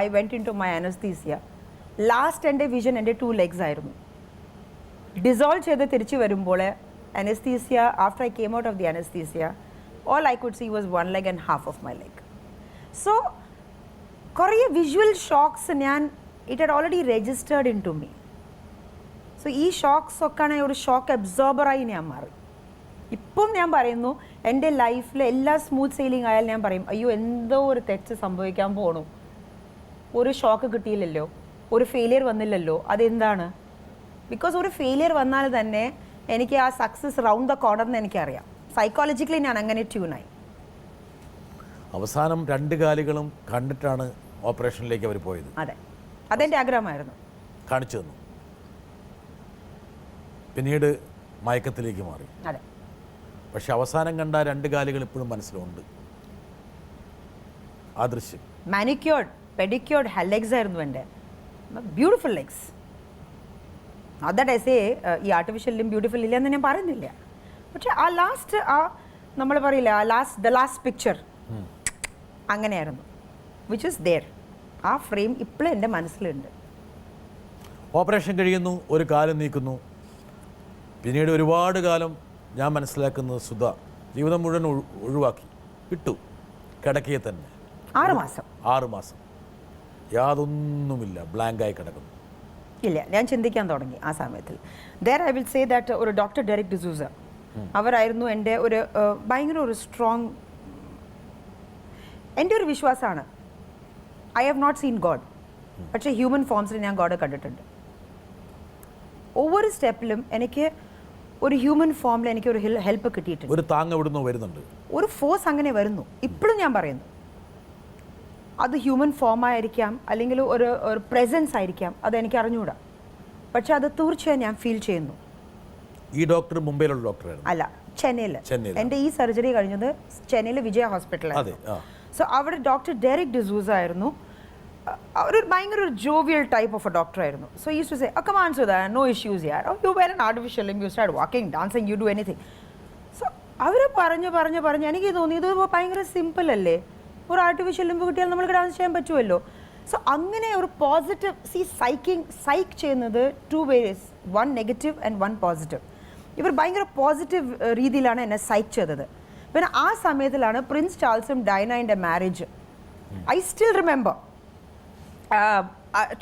I went into my anaesthesia. Last എൻ്റെ വിഷൻ എൻ്റെ 2 legs ആയിരുന്നു. ഡിസോൾവ് ചെയ്ത് തിരിച്ചു വരുമ്പോൾ anaesthesia, after I came out of the anaesthesia, all I could see was 1 leg and half of my leg. So കുറേ visual shocks it had already registered into me. So ഈ shocks ഒക്കെ ഒരു shock അബ്സോർബറായി ഞാൻ മാറി. ഇപ്പം ഞാൻ പറയുന്നു, എൻ്റെ ലൈഫിൽ എല്ലാ സ്മൂത്ത് സെയിലിംഗ് ആയാലും ഞാൻ പറയും, അയ്യോ എന്തോ ഒരു തെറ്റ് സംഭവിക്കാൻ പോണു, ഒരു ഷോക്ക് കിട്ടിയില്ലല്ലോ, ഒരു ഫെയിലിയർ വന്നില്ലല്ലോ. അതെന്താണ്? ബിക്കോസ് ഒരു ഫെയിലിയർ വന്നാൽ തന്നെ എനിക്ക് ആ സക്സസ് റൗണ്ട് ദ കോർണർ എന്ന് എനിക്കറിയാം. സൈക്കോളജിക്കലി ഞാൻ അങ്ങനെ ട്യൂണായി. അവസാനം 2 കാലുകളും കണ്ടിട്ടാണ് ഓപ്പറേഷനിലേക്ക് അവർ പോയത്. അതെ, അതെൻ്റെ ആഗ്രഹമായിരുന്നു. കാണിച്ചു തന്നു. പിന്നീട് മയക്കത്തിലേക്ക് മാറി. അതെ, പക്ഷെ അവസാനം കണ്ട 2 കാലുകൾ ഇപ്പോഴും മനസ്സിലുണ്ട്. ആ ദൃശ്യം മാനിക്യൂർഡ് പെഡിക്യൂർഡ് ലെഗ്സ് ആയിരുന്നു എൻ്റെ. Beautiful legs. അതട്ട് ഐ സേ ഈ ആർട്ടിഫിഷ്യലും ബ്യൂട്ടിഫുൾ ഇല്ല എന്ന് ഞാൻ പറയുന്നില്ല. പക്ഷെ ആ ലാസ്റ്റ് നമ്മൾ പറയില്ല, ദ ലാസ്റ്റ് പിക്ചർ അങ്ങനെയായിരുന്നു, വിച്ച് ഇസ് ദെയർ. ആ ഫ്രെയിം ഇപ്പോഴും എൻ്റെ മനസ്സിലുണ്ട്. ഓപ്പറേഷൻ കഴിയുന്നു, ഒരു കാലം നീക്കുന്നു. പിന്നീട് ഒരുപാട് കാലം ഞാൻ മനസ്സിലാക്കുന്നത് സുധ ജീവിതം മുഴുവൻ ഒഴിവാക്കി വിട്ടു. കിടക്കയെ തന്നെ 6 മാസം യാതൊന്നുമില്ല, ബ്ലാങ്കായി കിടക്കുന്നു. ഇല്ല, ഞാൻ ചിന്തിക്കാൻ തുടങ്ങി ആ സമയത്തിൽ. There I will say that ഒരു ഡോക്ടർ ഡെറിക് ഡിസൂസ അവരായിരുന്നു എൻ്റെ ഒരു ഭയങ്കര ഒരു സ്ട്രോങ്, എൻ്റെ ഒരു വിശ്വാസമാണ്. I have not seen God, പക്ഷേ ഹ്യൂമൻ ഫോംസിൽ ഞാൻ ഗോഡ് കണ്ടിട്ടുണ്ട്. ഒவ்வொരു സ്റ്റെപ്പിലും എനിക്ക് ഒരു ഹ്യൂമൻ ഫോമിൽ എനിക്ക് ഒരു ഹെൽപ്പ് കിട്ടിയിട്ടുണ്ട്. ഒരു താങ്ങ് എവിടുന്നോ വരുന്നുണ്ട്, ഒരു ഫോഴ്സ് അങ്ങനെ വരുന്നു. ഇപ്പോഴും ഞാൻ പറയുന്നു, അത് ഹ്യൂമൻ ഫോമായിരിക്കാം, അല്ലെങ്കിൽ ഒരു പ്രസൻസ് ആയിരിക്കാം, അതെനിക്ക് അറിഞ്ഞുകൂടാ. പക്ഷെ അത് തീർച്ചയായും ഞാൻ ഫീൽ ചെയ്യുന്നു. ഈ ഡോക്ടർ മുംബൈയിലുള്ള ഡോക്ടറായിരുന്നു? അല്ല, ചെന്നൈയിൽ. എൻ്റെ ഈ സർജറി കഴിഞ്ഞത് ചെന്നൈയിൽ വിജയ ഹോസ്പിറ്റലാണ്. സോ അവിടെ ഡോക്ടർ ഡെറിക് ഡിസൂസ ആയിരുന്നു. ഒരു ഭയങ്കര ഒരു jovial type of a doctor ആയിരുന്നു. So use to say, come on Sudha, no issues here. Oh, you wear an artificial limb, you start walking, dancing, you do anything. So അവർ പറഞ്ഞ് എനിക്ക് തോന്നി ഇത് ഭയങ്കര സിമ്പിൾ അല്ലേ, ഒരു ആർട്ടിഫിഷ്യൽ ലിംബ് കിട്ടിയാൽ നമ്മൾക്ക് ഡാൻസ് ചെയ്യാൻ പറ്റുമല്ലോ. സോ അങ്ങനെ ഒരു പോസിറ്റീവ് സൈക്ക് ചെയ്യുന്നത് 2 ways, 1 നെഗറ്റീവ് ആൻഡ് 1 പോസിറ്റീവ്. ഇവർ ഭയങ്കര പോസിറ്റീവ് രീതിയിലാണ് എന്നെ സൈക്ക് ചെയ്തത്. പിന്നെ ആ സമയത്തിലാണ് പ്രിൻസ് ചാൾസും ഡൈനയുടെ marriage. I still remember.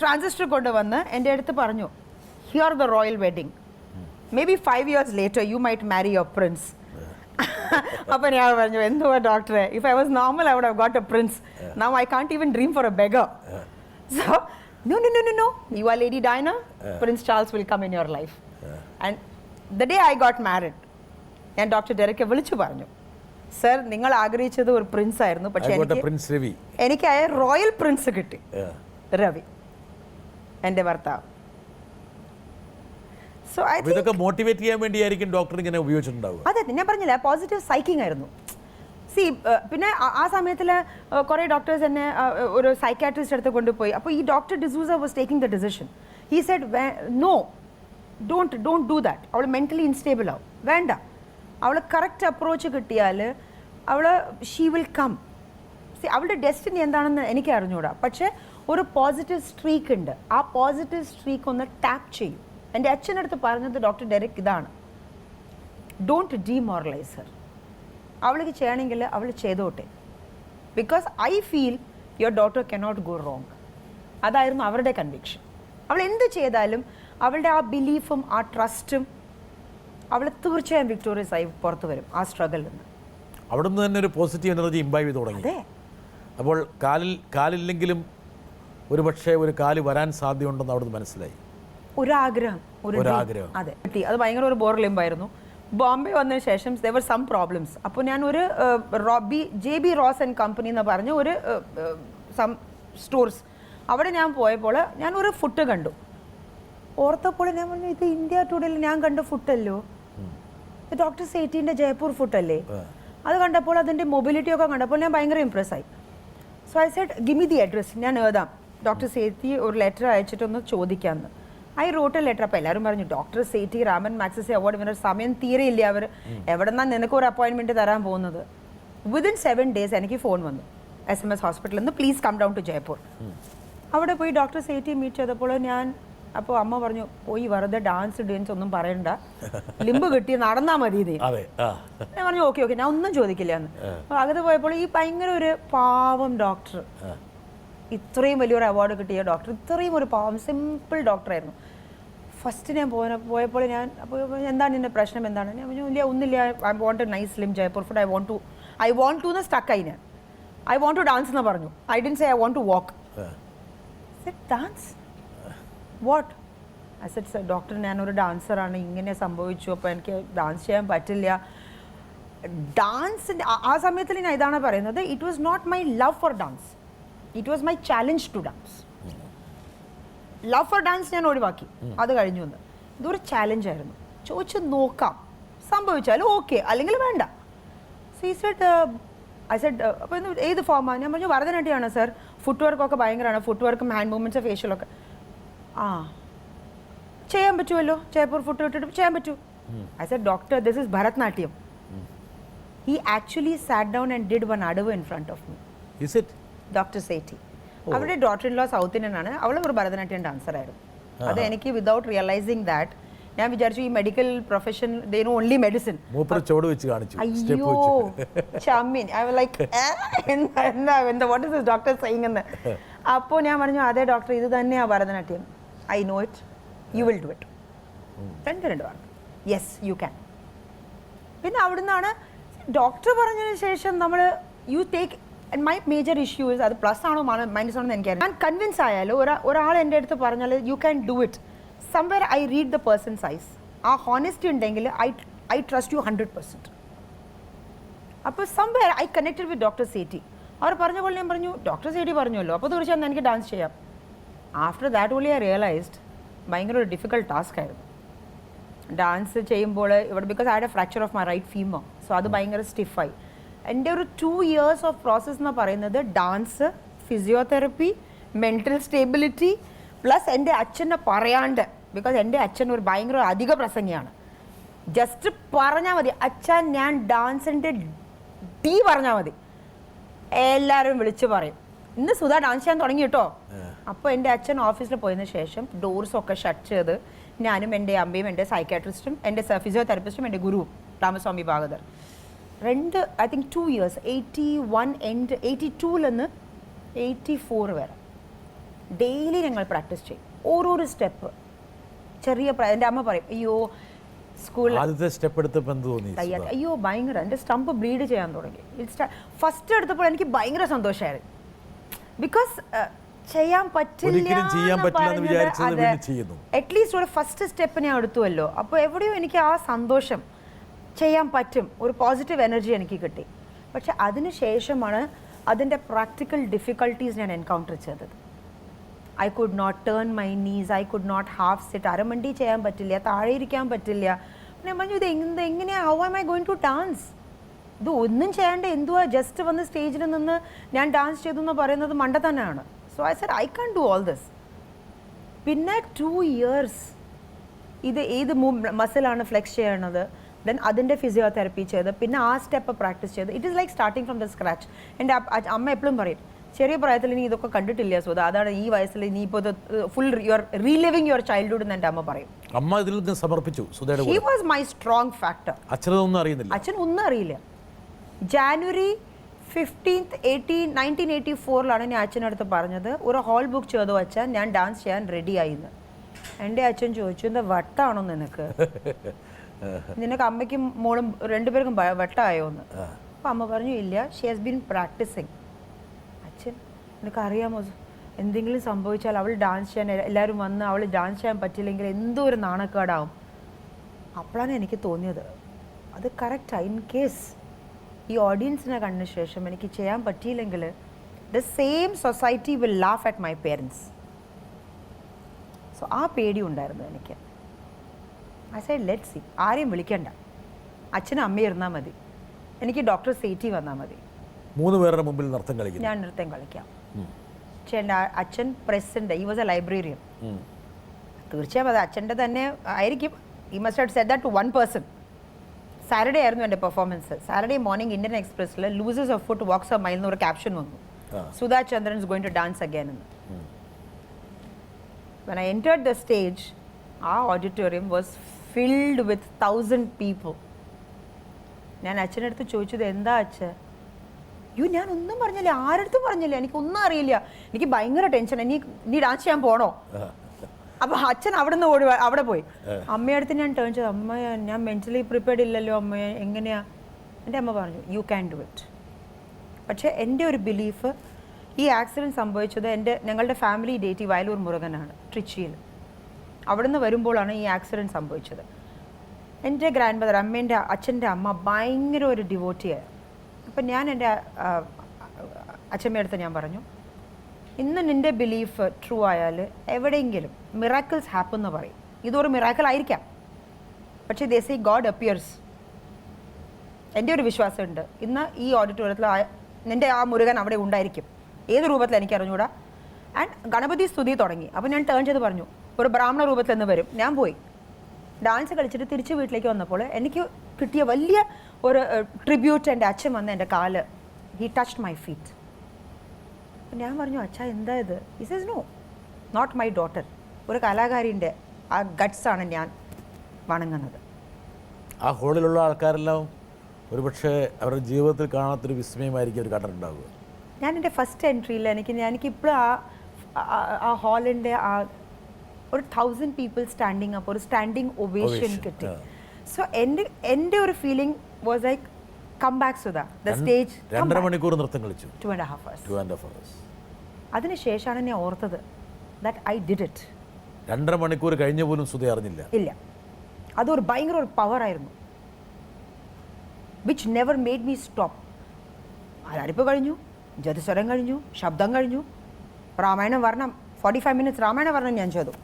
Transistor കൊണ്ടുവന്ന് എൻ്റെ അടുത്ത് പറഞ്ഞു, hear the royal wedding, maybe 5 years later you might marry your prince. അപ്പോൾ ഞാൻ പറഞ്ഞു, എന്തുവാ ഡോക്ടറെ, if I was normal I would have got a prince. Now I can't even dream for a beggar. So no, you are Lady Diana, Prince Charles will come in your life. And the day I got married, ഞാൻ doctor ഡെറിക്കെ വിളിച്ചു പറഞ്ഞു, sir നിങ്ങൾ ആഗ്രഹിച്ചത് ഒരു Prince ആയിരുന്നു, പക്ഷേ എനിക്ക് ആ റോയൽ പ്രിൻസ് കിട്ടി, രവി എൻ്റെ ഭർത്താവ്. സോ ഇതൊക്കെ മോട്ടിവേറ്റ് ചെയ്യാൻ വേണ്ടിയായിരിക്കും ഡോക്ടർ ഇങ്ങനെ ഉപയോഗിച്ചിട്ടുണ്ടാവുക. അതെ, ഞാൻ പറഞ്ഞില്ല, പോസിറ്റീവ് സൈക്കിങ് ആയിരുന്നു. സി പിന്നെ ആ സമയത്തിൽ കുറേ ഡോക്ടേഴ്സ് എന്നെ ഒരു സൈക്കാട്രിസ്റ്റ് അടുത്ത് കൊണ്ടുപോയി. അപ്പോൾ ഈ doctor D'Souza was taking the decision. He said no, don't do that. അവൾ മെൻ്റലി ഇൻസ്റ്റേബിൾ ആവും, വേണ്ട. അവൾ കറക്റ്റ് അപ്രോച്ച് കിട്ടിയാൽ ഷീ വിൽ കം. സി അവളുടെ ഡെസ്റ്റിനി എന്താണെന്ന് എനിക്ക് അറിഞ്ഞൂടാ, പക്ഷേ ഒരു പോസിറ്റീവ് സ്ട്രീക്ക് ഉണ്ട്. ആ പോസിറ്റീവ് സ്ട്രീക്ക് ഒന്ന് ടാപ്പ് ചെയ്യും. എൻ്റെ അച്ഛനടുത്ത് പറഞ്ഞത് ഡോക്ടർ ഡെറിക് ഇതാണ്, ഡോണ്ട് ഡീമോറലൈസ് ഹർ. അവൾക്ക് ചെയ്യണമെങ്കിൽ അവൾ ചെയ്തോട്ടെ, because I feel your daughter cannot go wrong. അതായിരുന്നു അവരുടെ കൺവിക്ഷൻ. അവൾ എന്ത് ചെയ്താലും അവളുടെ ആ ബിലീഫും ആ ട്രസ്റ്റും അവൾ തീർച്ചയായും വിക്ടോറിയസ് ആയി പുറത്തു വരും ആ സ്ട്രഗിളിൽ നിന്ന്. അവിടെ നിന്ന് തന്നെ ഒരു പോസിറ്റീവ് എനർജി ഇംബൈവ് ചെയ്ത് തുടങ്ങി. അതെ. അപ്പോൾ കാലില്ലെങ്കിലും ഒരു പക്ഷേ ഒരു കാല് വരാൻ സാധ്യതയുണ്ടെന്ന് അവിടെ നിന്ന് മനസ്സിലായി. ഒരാഗ്രഹം. അതെ, അത് ഭയങ്കര ഒരു ബോർലിംബായിരുന്നു. ബോംബെ വന്നതിന് ശേഷം there were some problems. അപ്പോൾ ഞാൻ ഒരു JB Ross and Company എന്ന് പറഞ്ഞ ഒരു സം സ്റ്റോർസ്, അവിടെ ഞാൻ പോയപ്പോൾ ഞാൻ ഒരു ഫുഡ് കണ്ടു. ഓർത്തപ്പോൾ ഞാൻ പറഞ്ഞു, ഇത് ഇന്ത്യ ടുഡേയിൽ ഞാൻ കണ്ട ഫുഡല്ലോ, ഇത് ഡോക്ടർ സേഠിൻ്റെ ജയ്പൂർ ഫുഡല്ലേ. അത് കണ്ടപ്പോൾ അതിൻ്റെ മൊബിലിറ്റിയൊക്കെ കണ്ടപ്പോൾ ഞാൻ ഭയങ്കര ഇംപ്രസ്സായി. So I said give me the address, ഞാൻ എഴുതാം, ഡോക്ടർ സേഠി ഒരു ലെറ്റർ അയച്ചിട്ടൊന്ന് ചോദിക്കാമെന്ന്. I wrote a letter. അപ്പോൾ എല്ലാവരും പറഞ്ഞു, doctor Sethi Raman Magsaysay award winner, സമയം തീരെയില്ല, അവർ എവിടെ നിന്നാണ് നിനക്ക് ഒരു അപ്പോയിൻമെൻറ്റ് തരാൻ പോകുന്നത്. വിതിൻ 7 days എനിക്ക് ഫോൺ വന്നു SMS ഹോസ്പിറ്റലിൽ നിന്ന്, please come down to Jaipur. അവിടെ പോയി ഡോക്ടർ സേഠി മീറ്റ് ചെയ്തപ്പോൾ അപ്പോൾ അമ്മ പറഞ്ഞു, പോയി വെറുതെ ഡാൻസ് ഒന്നും പറയണ്ട, ലിംബ് കിട്ടി നടന്നാൽ മതി. ഞാൻ പറഞ്ഞു ഓക്കെ ഞാൻ ഒന്നും ചോദിക്കില്ല എന്ന്. അപ്പോൾ അകത്ത് പോയപ്പോൾ ഈ ഭയങ്കര ഒരു പാവം ഡോക്ടർ, ഇത്രയും വലിയൊരു അവാർഡ് കിട്ടിയ ഡോക്ടർ, ഇത്രയും ഒരു പാവം സിമ്പിൾ ഡോക്ടറായിരുന്നു. ഫസ്റ്റ് ഞാൻ പോയപ്പോൾ ഞാൻ അപ്പോൾ എന്താണ് എൻ്റെ പ്രശ്നം എന്താണ്, ഞാൻ പറഞ്ഞു ഇല്ല ഒന്നുമില്ല, I want a nice slim Jaipur foot, I want to സ്റ്റക്കായി. ഞാൻ ഐ വോണ്ട് ടു ഡാൻസ് എന്ന് പറഞ്ഞു. I didn't say I want to walk. Dance what? I said sir doctor ഞാനൊരു ഡാൻസറാണ്, ഇങ്ങനെ സംഭവിച്ചു, അപ്പോൾ എനിക്ക് ഡാൻസ് ചെയ്യാൻ പറ്റില്ല. ഡാൻസിൻ്റെ ആ സമയത്തിൽ ഞാൻ ഇതാണ് പറയുന്നത്, it was not my love for dance, it was my challenge to dance. Love for dance ഞാൻ ഒഴിവാക്കി, അത് കഴിഞ്ഞു വന്ന്. ഇതൊരു ചാലഞ്ചായിരുന്നു. ചോദിച്ച് നോക്കാം, സംഭവിച്ചാലും ഓക്കെ, അല്ലെങ്കിൽ വേണ്ട. സോ ഈ സെഡ് ഐ സെഡ് അപ്പോൾ ഏത് ഫോമാണ്? ഞാൻ പറഞ്ഞു ഭരതനാട്യമാണ് സർ, ഫുട് വർക്കൊക്കെ ഭയങ്കരമാണ്, ഫുട് വർക്കും ഹാൻഡ് മൂവ്മെൻറ്റ്സ് ഫേഷ്യലൊക്കെ. ചെയ്യാൻ പറ്റുമല്ലോ, ജയ്പൂർ ഫുഡ് ഇട്ടിട്ട് ചെയ്യാൻ പറ്റൂ. I said doctor this is Bharatanatyam. He actually sat down and did one adavu in front of me. Is it? Doctor Sethi, അവരുടെ daughter in law south Indian ആണ്, അവൾ ഒരു ഭരതനാട്യം ഡാൻസർ ആയിരുന്നു. അത് എനിക്ക് വിതൗട്ട് റിയലൈസിങ് ദാറ്റ് ഞാൻ വിചാരിച്ചു ഈ medical profession they know only medicine. അയ്യോ ചമ്മീൻ, ഐ വാസ് ലൈക്ക് എന്താ what is this doctor saying എന്ന്. അപ്പോൾ ഞാൻ പറഞ്ഞു അതെ ഡോക്ടർ, ഇത് തന്നെയാണ് Bharatanatyam, I know it, you will do it. രണ്ട് പറഞ്ഞു യെസ് യു ക്യാൻ. പിന്നെ അവിടുന്നാണ് ഡോക്ടർ പറഞ്ഞതിന് ശേഷം നമ്മൾ you take. And my major issues അത് പ്ലസ് ആണോ മൈനസ് ആണോ എന്ന് എനിക്കറിയാം. ഞാൻ കൺവിൻസ് ആയാലും ഒരാൾ എൻ്റെ അടുത്ത് പറഞ്ഞാൽ you can do it, somewhere I read the person's eyes. ആ ഹോണസ്റ്റി ഉണ്ടെങ്കിൽ ഐ ട്രസ്റ്റ് യു 100%. അപ്പോൾ somewhere I connected with doctor Sethi. അവർ പറഞ്ഞ പോലെ ഞാൻ പറഞ്ഞു ഡോക്ടർ സേഠി പറഞ്ഞല്ലോ, അപ്പോൾ തീർച്ചയായും എനിക്ക് ഡാൻസ് ചെയ്യാം. After that only I realised ഭയങ്കര ഒരു ഡിഫിക്കൽട്ട് ടാസ്ക് ആയിരുന്നു ഡാൻസ് ചെയ്യുമ്പോൾ ഇവിടെ, because I had a fracture of my right femur. So അത് ഭയങ്കര സ്റ്റിഫായി. എൻ്റെ ഒരു 2 years ഓഫ് പ്രോസസ്സ് എന്ന് പറയുന്നത് dance, physiotherapy, mental stability, plus എൻ്റെ അച്ഛനെ പറയാണ്ട്, ബിക്കോസ് എൻ്റെ അച്ഛൻ ഒരു ഭയങ്കര അധിക പ്രസംഗിയാണ്. ജസ്റ്റ് പറഞ്ഞാൽ മതി അച്ഛൻ ഞാൻ ഡാൻസിൻ്റെ ഡി പറഞ്ഞാൽ മതി, എല്ലാവരും വിളിച്ച് പറയും ഇന്ന് സുധ ഡാൻസ് ചെയ്യാൻ തുടങ്ങി കേട്ടോ. അപ്പോൾ എൻ്റെ അച്ഛൻ ഓഫീസിൽ പോയതിന് ശേഷം ഡോർസൊക്കെ ഷട്ട് ചെയ്ത് ഞാനും എൻ്റെ അമ്മയും എൻ്റെ സൈക്കാട്രിസ്റ്റും എൻ്റെ ഫിസിയോതെറപ്പിസ്റ്റും എൻ്റെ ഗുരുവും Ramaswamy Bhagavathar I think 2 years, 81 end 82 നിന്ന് 84 വരെ ഡെയിലി ഞങ്ങൾ പ്രാക്ടീസ് ചെയ്യും. ഓരോരോ സ്റ്റെപ്പ് ചെറിയ എൻ്റെ അമ്മ പറയും, അയ്യോ സ്കൂളിൽ ആദ്യത്തെ സ്റ്റെപ്പ് എടുത്തപ്പോൾ എന്ത് തോന്നി? അയ്യോ ഭയങ്കര, എൻ്റെ സ്റ്റംപ് ബ്ലീഡ് ചെയ്യാൻ തുടങ്ങി. ഫസ്റ്റ് എടുത്തപ്പോൾ എനിക്ക് ഭയങ്കര സന്തോഷമായിരുന്നു. ബിക്കോസ് ചെയ്യാൻ പറ്റില്ല, അറ്റ്ലീസ്റ്റ് ഒരു ഫസ്റ്റ് സ്റ്റെപ്പ് ഞാൻ എടുത്തുവല്ലോ. അപ്പോൾ എവിടെയോ എനിക്ക് ആ സന്തോഷം, ചെയ്യാൻ പറ്റും, ഒരു പോസിറ്റീവ് എനർജി എനിക്ക് കിട്ടി. പക്ഷെ അതിന് ശേഷമാണ് അതിൻ്റെ പ്രാക്ടിക്കൽ ഡിഫിക്കൽട്ടീസ് ഞാൻ എൻകൗണ്ടർ ചെയ്തത്. I could not turn my knees, I could not half sit, അരമണ്ടി ചെയ്യാൻ പറ്റില്ല, താഴെ ഇരിക്കാൻ പറ്റില്ല. ഞാൻ പറഞ്ഞു, ഇത് എങ്ങനെയാണ്, how am I going to dance? ഇത് ഒന്നും ചെയ്യേണ്ട, എന്തുവാ ജസ്റ്റ് വന്ന് സ്റ്റേജിൽ നിന്ന് ഞാൻ ഡാൻസ് ചെയ്തു എന്ന് പറയുന്നത് മണ്ട തന്നെയാണ്. So I said I can do all this. പിന്നെ 2 years ഇത് ഏത് മസിലാണ് ഫ്ലെക്സ് ചെയ്യണത്, ദെൻ അതിൻ്റെ ഫിസിയോതെറപ്പി ചെയ്ത് പിന്നെ ആ സ്റ്റെപ്പ് പ്രാക്ടീസ് ചെയ്ത്. It is like starting from the scratch. എൻ്റെ അമ്മ എപ്പോഴും പറയും, ചെറിയ പ്രായത്തിൽ നീ ഇതൊക്കെ കണ്ടിട്ടില്ല സുധ, അതാണ് ഈ വയസ്സിൽ നീ ഇപ്പോൾ full your reliving your childhood എന്ന് എൻ്റെ അമ്മ പറയും. അമ്മ ഇതിൽ നിന്ന് സമർപ്പിച്ചു. He was my strong factor. അച്ഛനൊന്നും അറിയുന്നില്ല. അച്ഛൻ ഒന്നും അറിയില്ല. ജാനുവരി 15th 1984 ഞാൻ അച്ഛനടുത്ത് പറഞ്ഞത്, ഒരു ഹോൾ ബുക്ക് ചെയ്തോ അച്ഛൻ, ഞാൻ ഡാൻസ് ചെയ്യാൻ റെഡി ആയിന്ന്. എൻ്റെ അച്ഛൻ ചോദിച്ചു, എന്താ വട്ടാണോ നിനക്ക്? നിനക്ക് അമ്മയ്ക്കും മോളും രണ്ടുപേർക്കും വട്ടായോ എന്ന്. അപ്പം അമ്മ പറഞ്ഞു, ഇല്ല, ഷി ഹാസ് ബീൻ പ്രാക്ടീസിങ്. അച്ഛൻ, നിനക്കറിയാമോ എന്തെങ്കിലും സംഭവിച്ചാൽ അവൾ ഡാൻസ് ചെയ്യാൻ, എല്ലാവരും വന്ന് അവൾ ഡാൻസ് ചെയ്യാൻ പറ്റില്ലെങ്കിൽ എന്തോ ഒരു നാണക്കേടാവും. അപ്പോഴാണ് എനിക്ക് തോന്നിയത് അത് കറക്റ്റാണ്. ഇൻ കേസ് ഈ ഓഡിയൻസിനെ കണ്ട ശേഷം എനിക്ക് ചെയ്യാൻ പറ്റിയില്ലെങ്കിൽ the same society will laugh at my parents. So ആ പേടി ഉണ്ടായിരുന്നു എനിക്ക്. ഐ സെഡ് ലെറ്റ് സി, ആരെയും വിളിക്കണ്ട, അച്ഛനും അമ്മയും ഇരുന്നാൽ മതി, എനിക്ക് ഡോക്ടർ സേറ്റി വന്നാൽ മതി. 3 പേരുടെ മുമ്പിൽ നൃത്തം കളിക്കും, ഞാൻ നൃത്തം കളിക്കാം. പക്ഷേ എൻ്റെ അച്ഛൻ പ്രസിഡന്റ്, ഈ വാസ് എ ലൈബ്രറിയൻ. തീർച്ചയായും അത് അച്ഛൻ്റെ തന്നെ ആയിരിക്കും. ഈ must have said that to one person. Saturday ആയിരുന്നു എൻ്റെ പെർഫോമൻസ്. സാറ്റർഡേ മോർണിംഗ് ഇന്ത്യൻ എക്സ്പ്രസ്സിൽ losers of foot walks a mile എന്നൊരു ക്യാപ്ഷൻ വന്നു, Sudha Chandran's going to dance again എന്ന്. When I entered the stage, our auditorium was filled with 1,000 people. ഞാൻ അച്ഛനടുത്ത് ചോദിച്ചത്, എന്താ അച്ഛൻ? ഞാൻ ഒന്നും പറഞ്ഞില്ല, ആരടുത്തും പറഞ്ഞില്ല, എനിക്കൊന്നും അറിയില്ല, എനിക്ക് ഭയങ്കര ടെൻഷൻ, നീ ഡാൻസ് ചെയ്യാൻ പോണോ? അപ്പോൾ അച്ഛൻ അവിടെ പോയി. അമ്മയടുത്ത് ഞാൻ ടേൺ ചെയ്തു, അമ്മ ഞാൻ മെൻ്റലി പ്രിപ്പയർഡ് ഇല്ലല്ലോ അമ്മ, എങ്ങനെയാ? എൻ്റെ അമ്മ പറഞ്ഞു, യു ക്യാൻ ഡു ഇറ്റ്. പക്ഷേ എൻ്റെ ഒരു ബിലീഫ്, ഈ ആക്സിഡൻറ്റ് സംഭവിച്ചത് ഞങ്ങളുടെ ഫാമിലി ഡേറ്റ് വയലൂർ മുരുകനാണ്, ട്രിച്ചിയിൽ. അവിടെ നിന്ന് വരുമ്പോഴാണ് ഈ ആക്സിഡൻറ്റ് സംഭവിച്ചത്. എൻ്റെ ഗ്രാൻഡ് മദർ, അച്ഛൻ്റെ അമ്മ ഭയങ്കര ഒരു ഡിവോട്ടിയായി. അപ്പം ഞാൻ എൻ്റെ അച്ഛമ്മയടുത്ത് ഞാൻ പറഞ്ഞു, ഇന്ന് നിൻ്റെ ബിലീഫ് ട്രൂ ആയാൽ എവിടെയെങ്കിലും മിറാക്കിൾസ് ഹാപ്പൻ എന്ന് പറയും. ഇതൊരു മിറാക്കിൾ ആയിരിക്കാം, പക്ഷേ ദേ സേ ഗോഡ് അപ്പിയർസ്. എൻ്റെ ഒരു വിശ്വാസമുണ്ട്, ഇന്ന് ഈ ഓഡിറ്റോറിയത്തിൽ നിൻ്റെ ആ മുരുകൻ അവിടെ ഉണ്ടായിരിക്കും, ഏത് രൂപത്തിൽ എനിക്ക് അറിഞ്ഞൂടാ. ആൻഡ് ഗണപതി സ്തുതി തുടങ്ങി. അപ്പോൾ ഞാൻ ടേൺ ചെയ്ത് പറഞ്ഞു, ഒരു ബ്രാഹ്മണ രൂപത്തിൽ നിന്ന് വരും. ഞാൻ പോയി ഡാൻസ് കളിച്ചിട്ട് തിരിച്ച് വീട്ടിലേക്ക് വന്നപ്പോൾ എനിക്ക് കിട്ടിയ വലിയ ഒരു ട്രിബ്യൂട്ട്, എൻ്റെ അച്ഛൻ വന്ന് എൻ്റെ കാല്, ഹി ടച്ച്ഡ് മൈ ഫീറ്റ്. ഞാൻ പറഞ്ഞു, അച്ഛാ എന്താ ഇത്? He says no, not my daughter. ഒരു കലാകാരിൻ്റെ ആ ഗട്ട്സാണ് ഞാൻ വണങ്ങുന്നത്. ആ ഹോളിലുള്ള ആൾക്കാരെല്ലാം ഒരുപക്ഷെ അവരുടെ ജീവിതത്തിൽ കാണാത്തൊരു വിസ്മയമായിരിക്കും അവർ കണ്ടിട്ടുണ്ടാവുക. ഞാൻ എൻ്റെ ഫസ്റ്റ് എൻട്രിയിൽ എനിക്കിപ്പോഴും ആ ഹാളിൻ്റെ ആ ഒരു 1,000 people സ്റ്റാൻഡിങ് അപ്പ്, ഒരു സ്റ്റാൻഡിങ് ഒവേഷൻ കിട്ടി. സോ എൻ്റെ ഒരു feeling was like come back Sudha, the stage. 2.5 മണിക്കൂർ നൃത്തം കളിച്ചു, 2.5 hours. 2.5 hours. അതിനുശേഷമാണ് ഞാൻ ഓർത്തത് ദാറ്റ് ഐ ഡിഡ് ഇറ്റ്. 2.5 മണിക്കൂർ കഴിഞ്ഞ പോലും സുധ അറിഞ്ഞില്ല. ഇല്ല, അതൊരു ഭയങ്കര ഒരു പവറായിരുന്നു, which never made me stop. ആരാരിപ്പ് കഴിഞ്ഞു, ജതിസ്വരം കഴിഞ്ഞു, ശബ്ദം കഴിഞ്ഞു, രാമായണം വർണ്ണം 45 minutes രാമായണ വർണ്ണം ഞാൻ ചെയ്തു.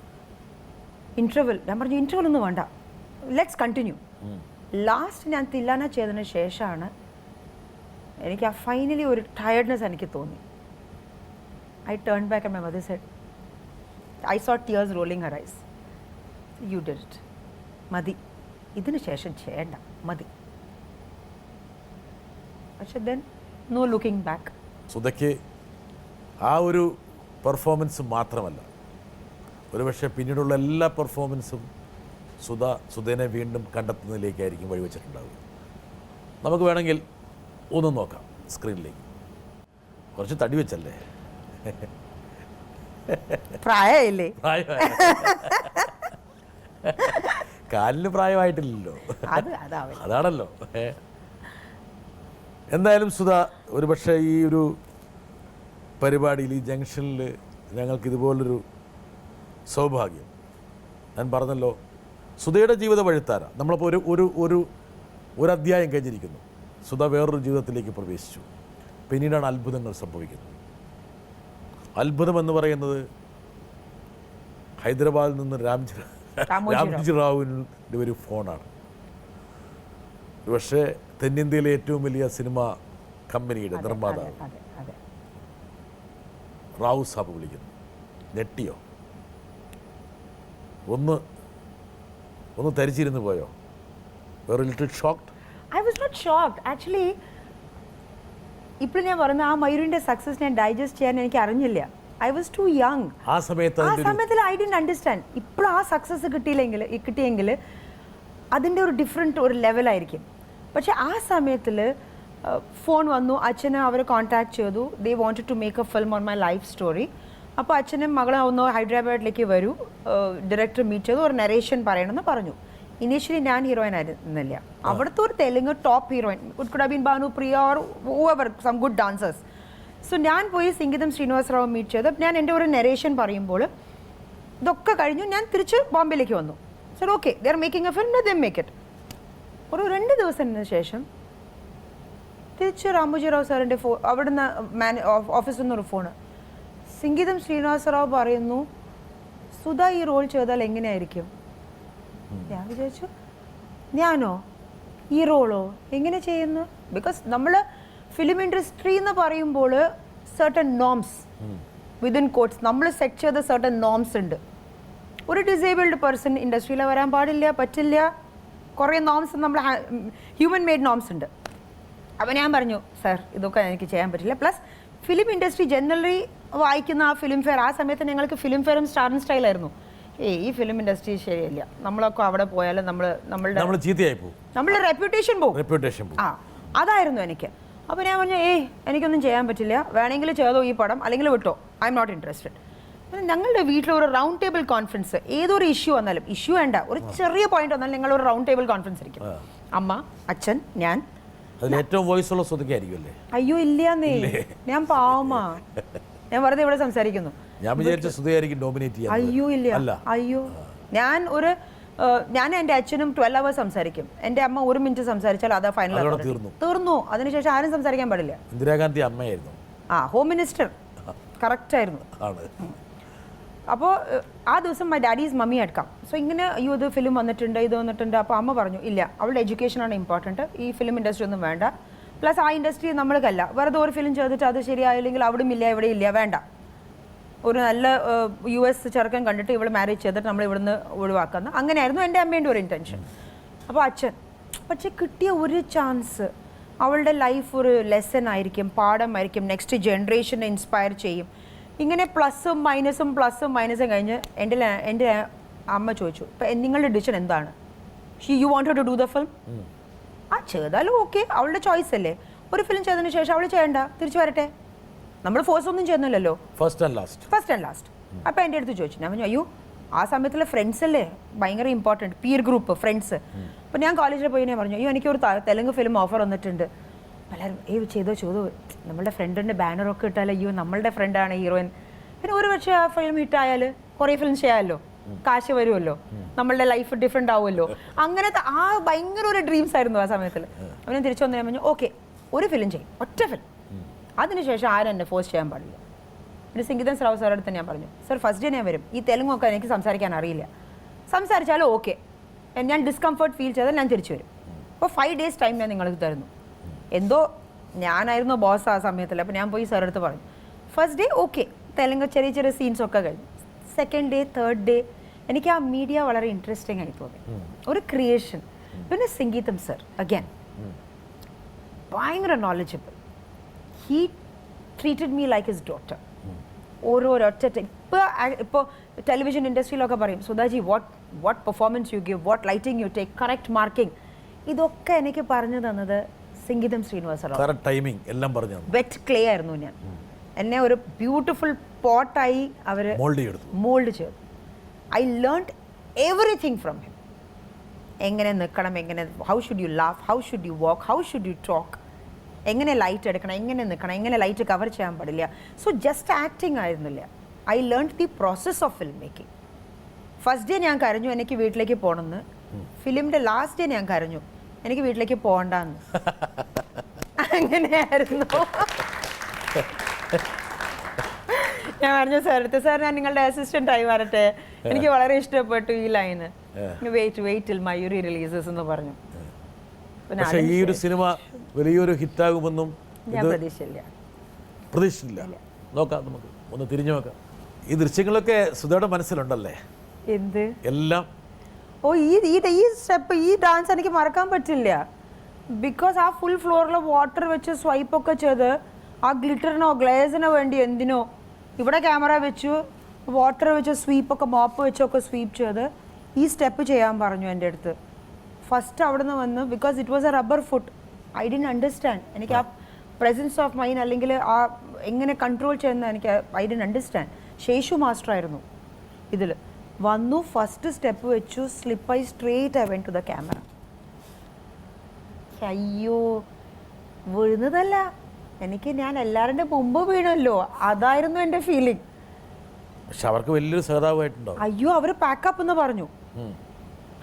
ഇൻ്റർവെൽ ഞാൻ പറഞ്ഞു, ഇൻ്റർവെൽ ഒന്നും വേണ്ട, ലെറ്റ്സ് കണ്ടിന്യൂ. ലാസ്റ്റ് ഞാൻ തില്ലാന ചെയ്തതിന് ശേഷമാണ് എനിക്ക് ആ ഫൈനലി ഒരു ടയർഡ്നെസ് എനിക്ക് തോന്നി. I turn back and my mother said, I saw tears rolling her eyes, you did it, മതി, ഇതിന് ശേഷം ചെയ്യണ്ട, മതി. പക്ഷെ ദെൻ നോ ലുക്കിംഗ് ബാക്ക്. സുധയ്ക്ക് ആ ഒരു പെർഫോമൻസ് മാത്രമല്ല, ഒരുപക്ഷെ പിന്നീടുള്ള എല്ലാ പെർഫോമൻസും സുധേനെ വീണ്ടും കണ്ടെത്തുന്നതിലേക്കായിരിക്കും വഴിവെച്ചിട്ടുണ്ടാവുക. നമുക്ക് വേണമെങ്കിൽ ഒന്നും നോക്കാം സ്ക്രീനിലേക്ക്. കുറച്ച് തടി വെച്ചല്ലേ, പ്രായമില്ലേ? കാലിന് പ്രായമായിട്ടില്ലല്ലോ, അതാവില്ല. അതാണല്ലോ. എന്തായാലും സുധ, ഒരുപക്ഷെ ഈ ഒരു പരിപാടിയിൽ, ഈ ജംഗ്ഷനിൽ ഞങ്ങൾക്കിതുപോലൊരു സൗഭാഗ്യം, ഞാൻ പറഞ്ഞല്ലോ, സുധയുടെ ജീവിത വഴിത്താര നമ്മളിപ്പോൾ ഒരു അധ്യായം കഴിഞ്ഞിരിക്കുന്നു. സുധ വേറൊരു ജീവിതത്തിലേക്ക് പ്രവേശിച്ചു. പിന്നീടാണ് അത്ഭുതങ്ങൾ സംഭവിക്കുന്നത്. അത്ഭുതമെന്ന് പറയുന്നത് ഹൈദരാബാദിൽ നിന്ന് രാംജി റാവുവിൻ്റെ ഒരു ഫോണാണ്. പക്ഷേ തെന്നിന്ത്യയിലെ ഏറ്റവും വലിയ സിനിമ കമ്പനിയുടെ നിർമ്മാതാവ് റാവു സാബ് വിളിക്കുന്നു. ഞെട്ടിയോ? ഒന്ന് തരിച്ചിരുന്നു പോയോ? Were little shocked? I was not shocked actually. ഇപ്പോൾ ഞാൻ പറയുന്ന ആ മയൂരിൻ്റെ സക്സസ് ഞാൻ ഡൈജസ്റ്റ് ചെയ്യാൻ എനിക്ക് അറിഞ്ഞില്ല. I was too young. ആ സമയത്തിൽ ഐ ഡിഡ്ന്റ് അണ്ടർസ്റ്റാൻഡ്. ഇപ്പോൾ ആ സക്സസ് കിട്ടിയെങ്കിൽ അതിൻ്റെ ഒരു ഡിഫറെൻറ്റ് ഒരു ലെവലായിരിക്കും. പക്ഷേ ആ സമയത്തിൽ ഫോൺ വന്നു, അച്ഛനെ അവരെ കോൺടാക്ട് ചെയ്തു. They wanted to make a film on my life story. അപ്പോൾ അച്ഛനും മകളും ഒന്ന് ഹൈദരാബാദിലേക്ക് വരൂ, ഡയറക്ടർ മീറ്റ് ചെയ്തു, ഒരു നരേഷൻ പറയണമെന്ന് പറഞ്ഞു. ഇനീഷ്യലി ഞാൻ ഹീറോയിൻ ആയിരുന്നില്ല, അവിടുത്തെ ഒരു Telugu top heroine. It could have been Bhanu Priya or whoever, some good dancers. So ഞാൻ പോയി സംഗീതം ശ്രീനിവാസറാവ് മീറ്റ് ചെയ്ത് ഞാൻ എൻ്റെ ഒരു നരേഷൻ പറയുമ്പോൾ ഇതൊക്കെ കഴിഞ്ഞു. ഞാൻ തിരിച്ച് ബോംബെയിലേക്ക് വന്നു. Sir okay, they are making A film, let them make it. ഒരു 2 ദിവസത്തിന് ശേഷം തിരിച്ച് രാമോജി റാവു സാറിൻ്റെ അവിടുന്ന് ഓഫീസിൽ നിന്നൊരു ഫോണ്. സംഗീതം ശ്രീനിവാസറാവ് പറയുന്നു, സുധ ഈ റോൾ ചെയ്താൽ എങ്ങനെയായിരിക്കും? ഞാൻ വിചാരിച്ചു, ഞാനോ ഈ റോളോ എങ്ങനെ ചെയ്യുന്നു? ബിക്കോസ് നമ്മൾ ഫിലിം ഇൻഡസ്ട്രി എന്ന് പറയുമ്പോൾ സർട്ടൻ നോംസ് വിതിൻ കോട്ട്സ് നമ്മൾ സെറ്റ് ചെയ്ത സർട്ടൻ നോംസ് ഉണ്ട്. ഒരു ഡിസേബിൾഡ് പേഴ്സൺ ഇൻഡസ്ട്രിയിൽ വരാൻ പാടില്ല, പറ്റില്ല. കുറേ നോംസ് നമ്മൾ ഹ്യൂമൻ മെയ്ഡ് നോംസ് ഉണ്ട്. അപ്പോൾ ഞാൻ പറഞ്ഞു, സാർ ഇതൊക്കെ എനിക്ക് ചെയ്യാൻ പറ്റില്ല. പ്ലസ് ഫിലിം ഇൻഡസ്ട്രി ജനറലി വായിക്കുന്ന ആ ഫിലിം ഫെയർ, ആ സമയത്ത് ഞങ്ങൾക്ക് ഫിലിം ഫെയറും സ്റ്റാറും സ്റ്റൈലായിരുന്നു. ഈ ഫിലിം ഇൻഡസ്ട്രി ശരിയല്ല, നമ്മളൊക്കെ അവിടെ പോയാലും നമ്മളുടെ റെപ്യൂട്ടേഷൻ പോകും. ആ അതായിരുന്നു എനിക്ക്. അപ്പോൾ ഞാൻ പറഞ്ഞു, എനിക്കൊന്നും ചെയ്യാൻ പറ്റില്ല, വേണമെങ്കിൽ ചെയ്തോ ഈ പടം, അല്ലെങ്കിൽ വിട്ടോ, ഐ എം നോട്ട് ഇൻട്രസ്റ്റഡ്. ഞങ്ങളുടെ വീട്ടിൽ ഒരു റൗണ്ട് ടേബിൾ കോൺഫറൻസ്, ഏതൊരു ഇഷ്യൂ വന്നാലും, ഇഷ്യൂ വേണ്ട, ഒരു ചെറിയ പോയിന്റ് വന്നാലും ഞങ്ങൾ ഒരു റൗണ്ട് ടേബിൾ കോൺഫറൻസ് ഇരിക്കും. അമ്മ, അച്ഛൻ, ഞാൻ. ഏറ്റവും വോയിസ് ഉള്ള സുധയ്ക്കായിരിക്കും. അയ്യോ ഇല്ലാന്നേ, ഞാൻ പാവമാ, ഞാൻ വെറുതെ ഇവിടെ സംസാരിക്കുന്നു. ഞാൻ വിചാരിച്ച സുധയായിരിക്കും ഡോമിനേറ്റ് ചെയ്യാൻ. അയ്യോ ഇല്ല, അയ്യോ. ഞാൻ എൻ്റെ അച്ഛനും 12 hours സംസാരിക്കും. എൻ്റെ അമ്മ 1 minute സംസാരിച്ചാൽ അതാ ഫൈനൽ, തീർന്നു. അതിനുശേഷം ആരും സംസാരിക്കാൻ പാടില്ല. ഇന്ദിരാഗാന്ധി അമ്മയായിരുന്നു, ഹോം മിനിസ്റ്റർ, കറക്റ്റ് ആയിരുന്നു. അപ്പോൾ ആ ദിവസം മൈ ഡാഡീസ് മമ്മി അടക്കാം. സോ ഇങ്ങനെ അയ്യോ ഇത് ഫിലിം വന്നിട്ടുണ്ട്, ഇത് വന്നിട്ടുണ്ട്. അപ്പോൾ അമ്മ പറഞ്ഞു, ഇല്ല, അവളുടെ എഡ്യൂക്കേഷനാണ് ഇമ്പോർട്ടൻറ്റ്, ഈ ഫിലിം ഇൻഡസ്ട്രി ഒന്നും വേണ്ട. പ്ലസ് ആ ഇൻഡസ്ട്രി നമ്മൾക്കല്ല, വെറുതെ ഒരു ഫിലിം ചെയ്തിട്ട് അത് ശരിയായില്ലെങ്കിൽ അവിടെയും ഇല്ല ഇവിടെ ഇല്ല, വേണ്ട. ഒരു നല്ല US ചെറുക്കൻ കണ്ടിട്ട് ഇവൾ മാരേജ് ചെയ്തിട്ട് നമ്മൾ ഇവിടുന്ന് ഒഴിവാക്കുന്ന, അങ്ങനെയായിരുന്നു എൻ്റെ അമ്മേൻ്റെ ഒരു ഇൻറ്റൻഷൻ. അപ്പോൾ അച്ഛൻ, പക്ഷേ കിട്ടിയ ഒരു ചാൻസ് അവളുടെ ലൈഫ് ഒരു ലെസൺ ആയിരിക്കും, പാഠമായിരിക്കും, നെക്സ്റ്റ് ജനറേഷനെ ഇൻസ്പയർ ചെയ്യും. ഇങ്ങനെ പ്ലസ്സും മൈനസും കഴിഞ്ഞ് എൻ്റെ അമ്മ ചോദിച്ചു, ഇപ്പം നിങ്ങളുടെ ഡിസിഷൻ എന്താണ്? You want to do the film? ആ ചെയ്താലും ഓക്കെ, അവളുടെ ചോയ്സ് അല്ലേ. ഒരു ഫിലിം ചെയ്തതിന് ശേഷം അവൾ ചെയ്യണ്ട, തിരിച്ചു വരട്ടെ, നമ്മൾ ഫോഴ്സ് ഒന്നും ചെയ്യുന്നില്ലല്ലോ. First and last. അപ്പോൾ എൻ്റെ അടുത്ത് ചോദിച്ചു, ഞാൻ പറഞ്ഞു, അയ്യോ ആ സമയത്തുള്ള ഫ്രണ്ട്സ് അല്ലേ ഭയങ്കര ഇമ്പോർട്ടൻറ്റ്, പിയർ ഗ്രൂപ്പ്, ഫ്രണ്ട്സ്. അപ്പോൾ ഞാൻ കോളേജിൽ പോയി ഞാൻ പറഞ്ഞു, അയ്യോ എനിക്കൊരു തെലുങ്ക് ഫിലിം ഓഫർ വന്നിട്ടുണ്ട്. പലരും ചെയ്തോ നമ്മളുടെ ഫ്രണ്ടിൻ്റെ ബാനറൊക്കെ ഇട്ടാൽ അയ്യോ നമ്മളുടെ ഫ്രണ്ടാണ് ഹീറോയിൻ. പിന്നെ ഒരു പക്ഷേ ആ ഫിലിം ഹിറ്റായാൽ കുറേ ഫിലിം ചെയ്യാമല്ലോ, കാശ് വരുമല്ലോ, നമ്മളുടെ ലൈഫ് ഡിഫറെൻ്റ് ആവുമല്ലോ. അങ്ങനത്തെ ആ ഭയങ്കര ഒരു ഡ്രീംസ് ആയിരുന്നു ആ സമയത്തിൽ. അപ്പോൾ ഞാൻ തിരിച്ചു വന്നു, ഞാൻ പറഞ്ഞു, ഓക്കെ ഒരു ഫിലിം ചെയ്യും, ഒറ്റ ഫിലിം, അതിനുശേഷം ആരും എന്നെ ഫോഴ്സ് ചെയ്യാൻ പാടില്ല. പിന്നെ സംഗീതം ശ്രാവ് സാറുടെ അടുത്ത് ഞാൻ പറഞ്ഞു, സർ ഫസ്റ്റ് ഡേ ഞാൻ വരും, ഈ തെലുങ്കൊക്കെ എനിക്ക് സംസാരിക്കാൻ അറിയില്ല, സംസാരിച്ചാലും ഓക്കെ, ഞാൻ ഡിസ്കംഫർട്ട് ഫീൽ ചെയ്താൽ ഞാൻ തിരിച്ചു വരും. അപ്പോൾ 5 days ടൈം ഞാൻ നിങ്ങൾക്ക് തരുന്നു. എന്തോ ഞാനായിരുന്നു ബോസ് ആ സമയത്തിൽ. അപ്പോൾ ഞാൻ പോയി സാറിൻ്റെ അടുത്ത് പറഞ്ഞു, ഫസ്റ്റ് ഡേ ഓക്കെ, തെലുങ്ക് ചെറിയ സീൻസൊക്കെ കഴിഞ്ഞു. സെക്കൻഡ് ഡേ, തേർഡ് ഡേ എനിക്ക് ആ മീഡിയ വളരെ ഇൻട്രസ്റ്റിംഗ് ആയി തോന്നി, ഒരു ക്രിയേഷൻ. പിന്നെ സംഗീതം സർ അഗൈൻ ഭയങ്കര knowledgeable. He treated me like his daughter. ഓരോരൊറ്റ ഇപ്പോൾ ടെലിവിഷൻ ഇൻഡസ്ട്രിയിലൊക്കെ പറയും, Sudhaji what performance you give, what lighting you take, correct marking, ഇതൊക്കെ എനിക്ക് പറഞ്ഞു തന്നത് സംഗീതം ശ്രീനിവാസറാവ്. കറക്റ്റ് ടൈമിംഗ് എല്ലാം പറഞ്ഞു. വെറ്റ് ക്ലേ ആയിരുന്നു ഞാൻ. എന്നെ ഒരു ബ്യൂട്ടിഫുൾ പോട്ടായി അവർ മോൾഡ് ചെയ്തു. I learned everything from him. എങ്ങനെ നിൽക്കണം, എങ്ങനെ, how should you laugh, how should you walk, how should you talk, എങ്ങനെ ലൈറ്റ് എടുക്കണം, എങ്ങനെ നിൽക്കണം, എങ്ങനെ ലൈറ്റ് കവർ ചെയ്യാൻ പാടില്ല. സോ ജസ്റ്റ് ആക്ടിങ് ആയിരുന്നില്ല. I learn the process of film making. First day ഞാൻ കരഞ്ഞു എനിക്ക് വീട്ടിലേക്ക് പോകണമെന്ന്. ഫിലിമിൻ്റെ ലാസ്റ്റ് ഡേ ഞാൻ കരഞ്ഞു എനിക്ക് വീട്ടിലേക്ക് പോകണ്ടെന്ന്. അങ്ങനെയായിരുന്നു. ഞാൻ പറഞ്ഞു സാറത്തെ, സാർ ഞാൻ നിങ്ങളുടെ അസിസ്റ്റന്റ് ആയി വരട്ടെ, എനിക്ക് വളരെ ഇഷ്ടപ്പെട്ടു ഈ ലൈന്, വെയിറ്റ് ടിൽ മയൂരി റിലീസസ് എന്ന് പറഞ്ഞു. പക്ഷേ ഈ ഒരു സിനിമ വലിയൊരു ഹിറ്റാകുമെന്നും ഞാൻ പ്രതീക്ഷയില്ല. നോക്കാം, നമുക്ക് ഒന്ന് തിരിഞ്ഞു നോക്കാം. ഈ ദൃശ്യങ്ങളൊക്കെ സുധയുടെ മനസ്സിലുണ്ടല്ലേ? എന്ത് എല്ലാം. ഓ, ഈ സ്റ്റെപ്പ്, ഈ ഡാൻസ് എനിക്ക് മറക്കാൻ പറ്റില്ല. ബിക്കോസ് ആ ഫുൾ ഫ്ലോറിൽ വാട്ടർ വെച്ച് സ്വൈപ്പൊക്കെ ചെയ്ത് ആ ഗ്ലിറ്ററിനോ ഗ്ലേസിനോ വേണ്ടി എന്തിനോ ഇവിടെ ക്യാമറ വെച്ചു, വാട്ടർ വെച്ച് സ്വീപ്പൊക്കെ മോപ്പ് വെച്ചൊക്കെ സ്വീപ്പ് ചെയ്ത് ഈ സ്റ്റെപ്പ് ചെയ്യാൻ പറഞ്ഞു എൻ്റെ അടുത്ത്. ഫസ്റ്റ് അവിടെ നിന്ന് വന്ന്, because it was a rubber foot, I didn't understand. എനിക്ക് ആ പ്രസൻസ് ഓഫ് മൈൻഡ് അല്ലെങ്കിൽ ആ എങ്ങനെ കൺട്രോൾ ചെയ്യുന്ന എനിക്ക് I didn't understand. Seshu master ആയിരുന്നു ഇതിൽ. വന്നു, ഫസ്റ്റ് സ്റ്റെപ്പ് വെച്ചു, സ്ലിപ്പായി straight I went to the camera. അയ്യോ, വീഴുന്നതല്ല, എനിക്ക് ഞാൻ എല്ലാവരുടെ മുമ്പ് വീണല്ലോ, അതായിരുന്നു എൻ്റെ ഫീലിംഗ്. പക്ഷെ അവർക്ക് വലിയൊരു സഹതാപമായിട്ടുണ്ടോ? അയ്യോ, അവർ പാക്കപ്പ് എന്ന് പറഞ്ഞു.